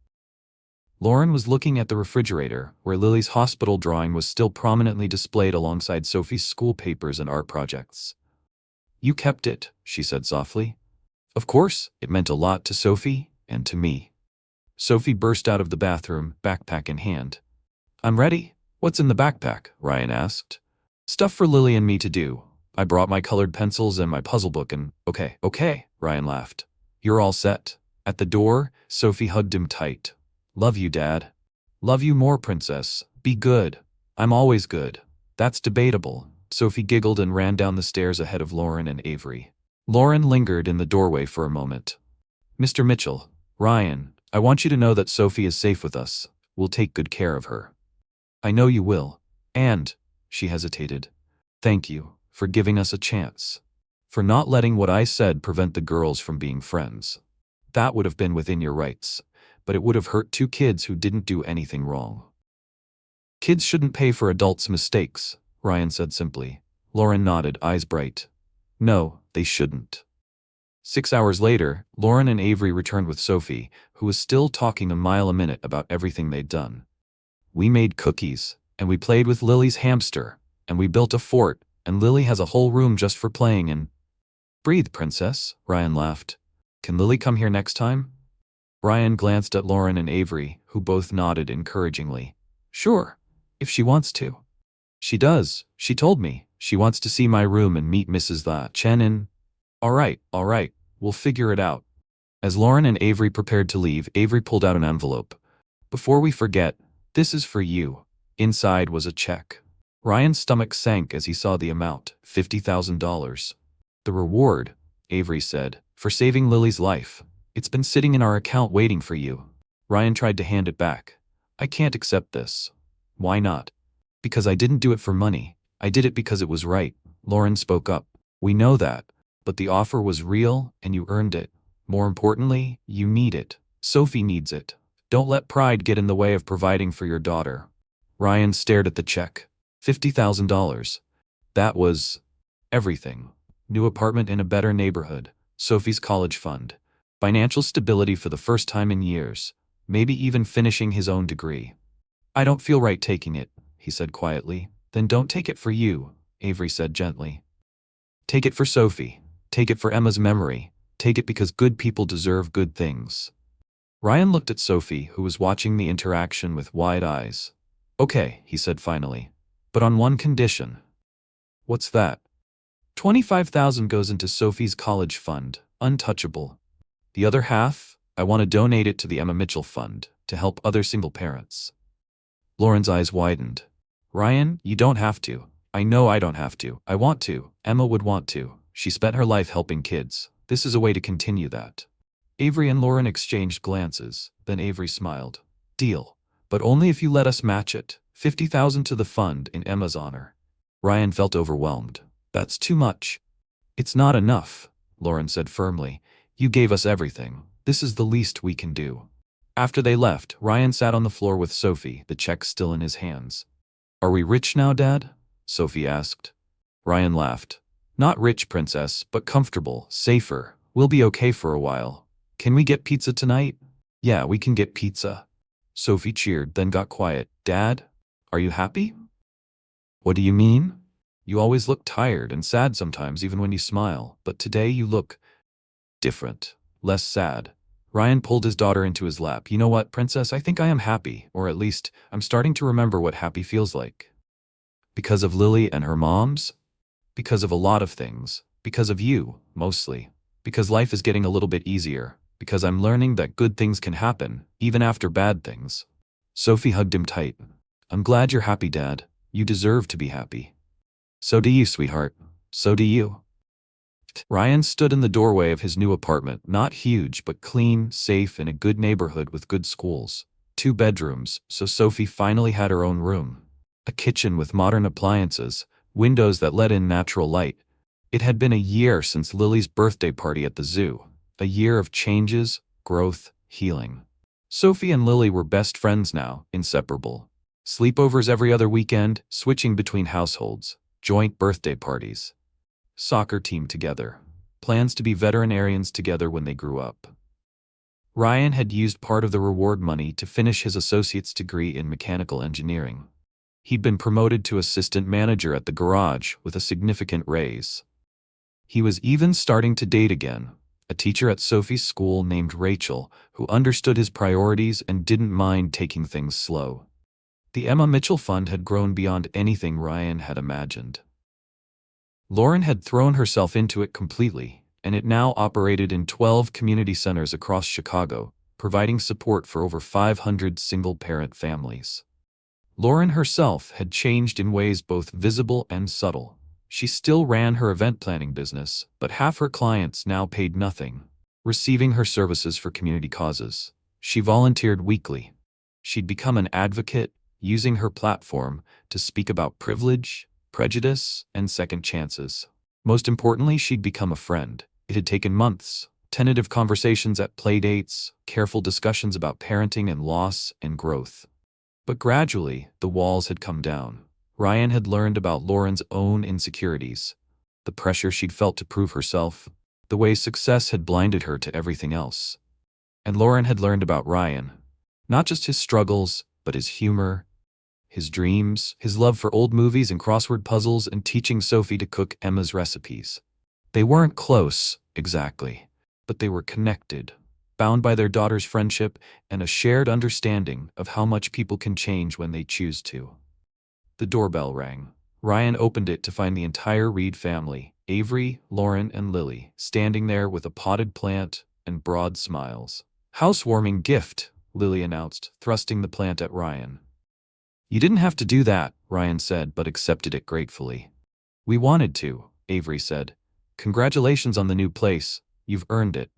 Lauren was looking at the refrigerator, where Lily's hospital drawing was still prominently displayed alongside Sophie's school papers and art projects. You kept it, she said softly. Of course, it meant a lot to Sophie, and to me. Sophie burst out of the bathroom, backpack in hand. I'm ready. What's in the backpack? Ryan asked. Stuff for Lily and me to do. I brought my colored pencils and my puzzle book and… Okay, Ryan laughed. You're all set. At the door, Sophie hugged him tight. Love you, Dad. Love you more, Princess. Be good. I'm always good. That's debatable. Sophie giggled and ran down the stairs ahead of Lauren and Avery. Lauren lingered in the doorway for a moment. Mr. Mitchell, Ryan, I want you to know that Sophie is safe with us. We'll take good care of her. I know you will. And, she hesitated, thank you for giving us a chance. For not letting what I said prevent the girls from being friends. That would have been within your rights, but it would have hurt 2 kids who didn't do anything wrong. Kids shouldn't pay for adults' mistakes, Ryan said simply. Lauren nodded, eyes bright. No, they shouldn't. 6 hours later, Lauren and Avery returned with Sophie, who was still talking a mile a minute about everything they'd done. We made cookies, and we played with Lily's hamster, and we built a fort, and Lily has a whole room just for playing in. Breathe, Princess, Ryan laughed. Can Lily come here next time? Ryan glanced at Lauren and Avery, who both nodded encouragingly. Sure, if she wants to. She does, she told me. She wants to see my room and meet Mrs. La Chen in… All right, we'll figure it out. As Lauren and Avery prepared to leave, Avery pulled out an envelope. Before we forget, this is for you. Inside was a check. Ryan's stomach sank as he saw the amount, $50,000. The reward, Avery said, for saving Lily's life. It's been sitting in our account waiting for you. Ryan tried to hand it back. I can't accept this. Why not? Because I didn't do it for money. I did it because it was right. Lauren spoke up. We know that. But the offer was real, and you earned it. More importantly, you need it. Sophie needs it. Don't let pride get in the way of providing for your daughter. Ryan stared at the check. $50,000. That was… everything. New apartment in a better neighborhood. Sophie's college fund. Financial stability for the first time in years. maybe even finishing his own degree. I don't feel right taking it, he said quietly. Then don't take it for you, Avery said gently. Take it for Sophie. Take it for Emma's memory. Take it because good people deserve good things. Ryan looked at Sophie, who was watching the interaction with wide eyes. Okay, he said finally. But on one condition. What's that? 25,000 goes into Sophie's college fund, untouchable. The other half, I want to donate it to the Emma Mitchell Fund, to help other single parents. Lauren's eyes widened. Ryan, you don't have to. I know I don't have to. I want to. Emma would want to. She spent her life helping kids. This is a way to continue that. Avery and Lauren exchanged glances. Then Avery smiled. Deal. But only if you let us match it. 50,000 to the fund in Emma's honor. Ryan felt overwhelmed. That's too much. It's not enough, Lauren said firmly. You gave us everything. This is the least we can do. After they left, Ryan sat on the floor with Sophie, the check still in his hands. Are we rich now, Dad? Sophie asked. Ryan laughed. Not rich, Princess, but comfortable, safer. We'll be okay for a while. Can we get pizza tonight? Yeah, we can get pizza. Sophie cheered, then got quiet. Dad, are you happy? What do you mean? You always look tired and sad sometimes, even when you smile, but today you look different, less sad. Ryan pulled his daughter into his lap. You know what, Princess, I think I am happy, or at least, I'm starting to remember what happy feels like. Because of Lily and her moms? Because of a lot of things. Because of you, mostly. Because life is getting a little bit easier. Because I'm learning that good things can happen, even after bad things. Sophie hugged him tight. I'm glad you're happy, Dad. You deserve to be happy. So do you, sweetheart. So do you. Ryan stood in the doorway of his new apartment, not huge, but clean, safe, in a good neighborhood with good schools. 2 bedrooms, so Sophie finally had her own room. A kitchen with modern appliances, windows that let in natural light. It had been a year since Lily's birthday party at the zoo. A year of changes, growth, healing. Sophie and Lily were best friends now, inseparable. Sleepovers every other weekend, switching between households. Joint birthday parties. Soccer team together. Plans to be veterinarians together when they grew up. Ryan had used part of the reward money to finish his associate's degree in mechanical engineering. He'd been promoted to assistant manager at the garage with a significant raise. He was even starting to date again, a teacher at Sophie's school named Rachel, who understood his priorities and didn't mind taking things slow. The Emma Mitchell Fund had grown beyond anything Ryan had imagined. Lauren had thrown herself into it completely, and it now operated in 12 community centers across Chicago, providing support for over 500 single-parent families. Lauren herself had changed in ways both visible and subtle. She still ran her event planning business, but half her clients now paid nothing, receiving her services for community causes. She volunteered weekly. She'd become an advocate, using her platform to speak about privilege, prejudice, and second chances. Most importantly, she'd become a friend. It had taken months, tentative conversations at playdates, careful discussions about parenting and loss and growth. But gradually, the walls had come down. Ryan had learned about Lauren's own insecurities, the pressure she'd felt to prove herself, the way success had blinded her to everything else. And Lauren had learned about Ryan, not just his struggles, but his humor, his dreams, his love for old movies and crossword puzzles, and teaching Sophie to cook Emma's recipes. They weren't close, exactly, but they were connected, bound by their daughter's friendship and a shared understanding of how much people can change when they choose to. The doorbell rang. Ryan opened it to find the entire Reed family, Avery, Lauren, and Lily, standing there with a potted plant and broad smiles. Housewarming gift, Lily announced, thrusting the plant at Ryan. You didn't have to do that, Ryan said, but accepted it gratefully. We wanted to, Avery said. Congratulations on the new place. You've earned it.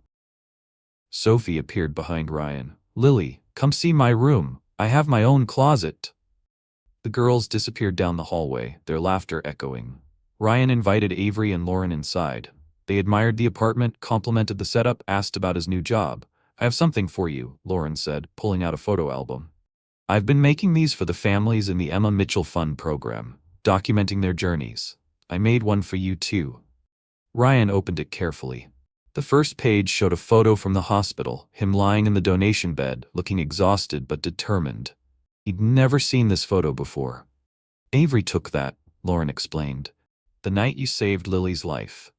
Sophie appeared behind Ryan. Lily, come see my room. I have my own closet. The girls disappeared down the hallway, their laughter echoing. Ryan invited Avery and Lauren inside. They admired the apartment, complimented the setup, asked about his new job. I have something for you, Lauren said, pulling out a photo album. I've been making these for the families in the Emma Mitchell Fund program, documenting their journeys. I made one for you too. Ryan opened it carefully. The first page showed a photo from the hospital, him lying in the donation bed, looking exhausted but determined. He'd never seen this photo before. "Avery took that," Lauren explained. "The night you saved Lily's life."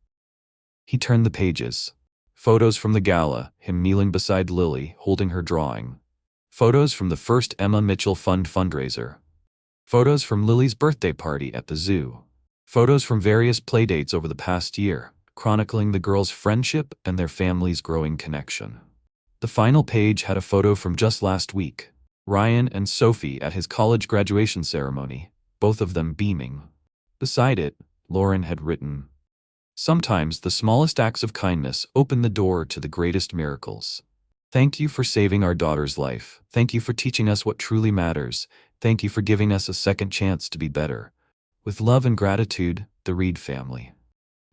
He turned the pages. Photos from the gala, him kneeling beside Lily, holding her drawing. Photos from the first Emma Mitchell Fund fundraiser. Photos from Lily's birthday party at the zoo. Photos from various playdates over the past year, chronicling the girls' friendship and their family's growing connection. The final page had a photo from just last week, Ryan and Sophie at his college graduation ceremony, both of them beaming. Beside it, Lauren had written, "Sometimes the smallest acts of kindness open the door to the greatest miracles. Thank you for saving our daughter's life. Thank you for teaching us what truly matters. Thank you for giving us a second chance to be better. With love and gratitude, the Reed family."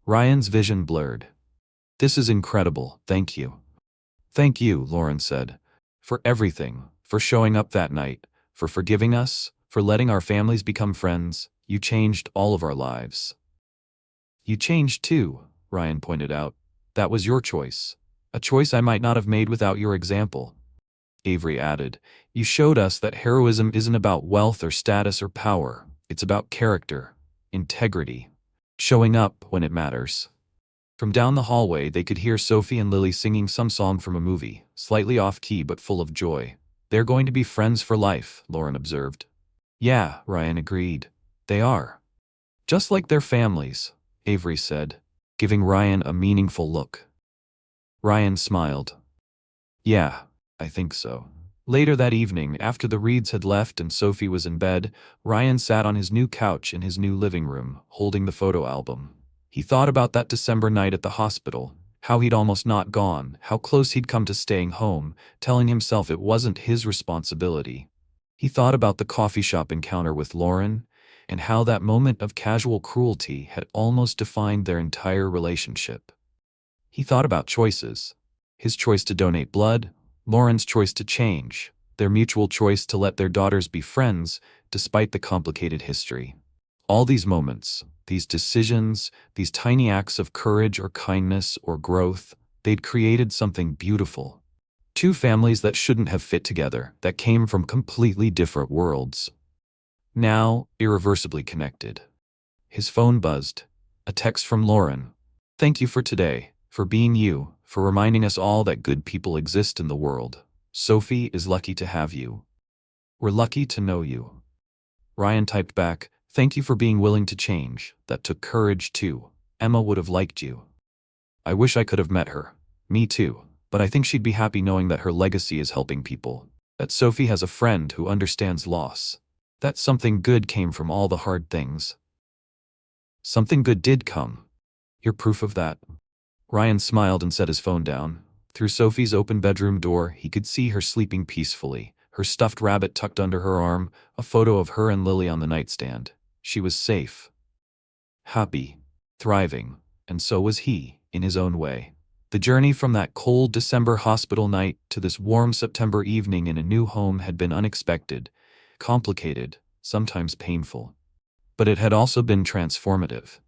Ryan's vision blurred. "This is incredible, thank you." "Thank you," Lauren said, "for everything, for showing up that night, for forgiving us, for letting our families become friends. You changed all of our lives." "You changed too," Ryan pointed out. "That was your choice. A choice I might not have made without your example." Avery added, "You showed us that heroism isn't about wealth or status or power. It's about character, integrity, showing up when it matters." From down the hallway, they could hear Sophie and Lily singing some song from a movie, slightly off-key but full of joy. "They're going to be friends for life," Lauren observed. "Yeah," Ryan agreed. "They are. Just like their families," Avery said, giving Ryan a meaningful look. Ryan smiled. "Yeah, I think so." Later that evening, after the Reeds had left and Sophie was in bed, Ryan sat on his new couch in his new living room, holding the photo album. He thought about that December night at the hospital, how he'd almost not gone, how close he'd come to staying home, telling himself it wasn't his responsibility. He thought about the coffee shop encounter with Lauren, and how that moment of casual cruelty had almost defined their entire relationship. He thought about choices. His choice to donate blood, Lauren's choice to change, their mutual choice to let their daughters be friends, despite the complicated history. All these moments, these decisions, these tiny acts of courage or kindness or growth, they'd created something beautiful. Two families that shouldn't have fit together, that came from completely different worlds. Now, irreversibly connected. His phone buzzed. A text from Lauren. "Thank you for today, for being you, for reminding us all that good people exist in the world. Sophie is lucky to have you. We're lucky to know you." Ryan typed back, "Thank you for being willing to change. That took courage too. Emma would have liked you. I wish I could have met her. Me too. But I think she'd be happy knowing that her legacy is helping people. That Sophie has a friend who understands loss. That something good came from all the hard things." "Something good did come. You're proof of that." Ryan smiled and set his phone down. Through Sophie's open bedroom door, he could see her sleeping peacefully, her stuffed rabbit tucked under her arm, a photo of her and Lily on the nightstand. She was safe, happy, thriving, and so was he, in his own way. The journey from that cold December hospital night to this warm September evening in a new home had been unexpected, complicated, sometimes painful. But it had also been transformative.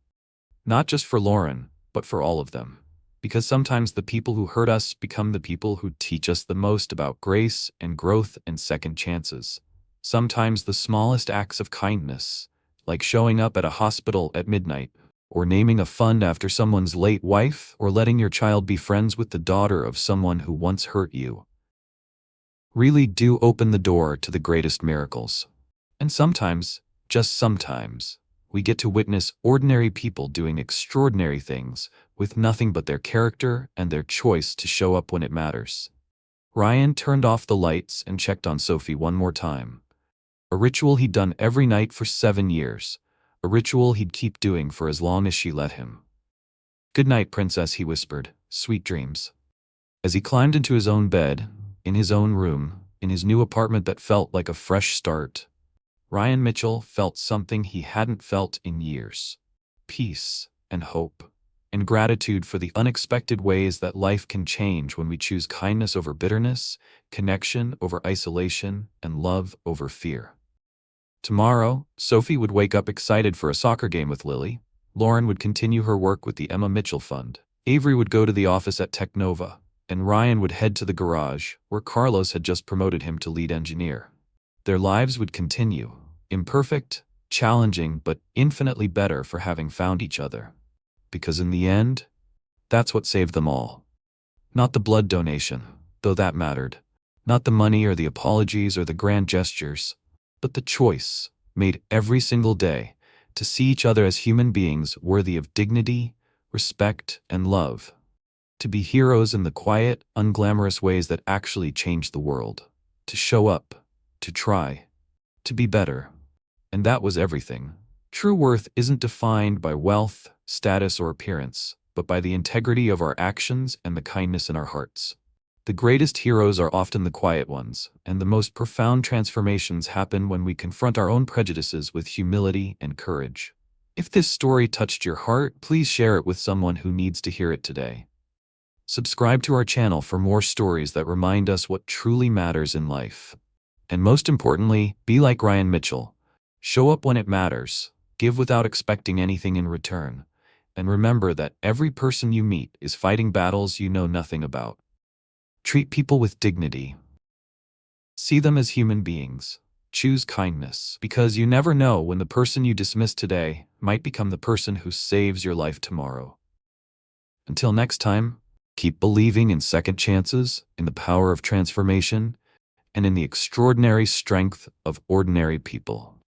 Not just for Lauren, but for all of them. Because sometimes the people who hurt us become the people who teach us the most about grace and growth and second chances. Sometimes the smallest acts of kindness, like showing up at a hospital at midnight, or naming a fund after someone's late wife, or letting your child be friends with the daughter of someone who once hurt you, really do open the door to the greatest miracles. And sometimes, just sometimes, we get to witness ordinary people doing extraordinary things with nothing but their character and their choice to show up when it matters. Ryan turned off the lights and checked on Sophie one more time. A ritual he'd done every night for 7 years. A ritual he'd keep doing for as long as she let him. "Good night, princess," he whispered. "Sweet dreams." As he climbed into his own bed, in his own room, in his new apartment that felt like a fresh start, Ryan Mitchell felt something he hadn't felt in years. Peace and hope and gratitude for the unexpected ways that life can change when we choose kindness over bitterness, connection over isolation, and love over fear. Tomorrow, Sophie would wake up excited for a soccer game with Lily. Lauren would continue her work with the Emma Mitchell Fund. Avery would go to the office at Technova, and Ryan would head to the garage, where Carlos had just promoted him to lead engineer. Their lives would continue, imperfect, challenging, but infinitely better for having found each other. Because in the end, that's what saved them all. Not the blood donation, though that mattered. Not the money or the apologies or the grand gestures, but the choice, made every single day, to see each other as human beings worthy of dignity, respect, and love. To be heroes in the quiet, unglamorous ways that actually change the world. To show up, to try, to be better. And that was everything. True worth isn't defined by wealth, status, or appearance, but by the integrity of our actions and the kindness in our hearts. The greatest heroes are often the quiet ones, and the most profound transformations happen when we confront our own prejudices with humility and courage. If this story touched your heart, please share it with someone who needs to hear it today. Subscribe to our channel for more stories that remind us what truly matters in life. And most importantly, be like Ryan Mitchell. Show up when it matters, give without expecting anything in return, and remember that every person you meet is fighting battles you know nothing about. Treat people with dignity. See them as human beings. Choose kindness, because you never know when the person you dismiss today might become the person who saves your life tomorrow. Until next time, keep believing in second chances, in the power of transformation, and in the extraordinary strength of ordinary people.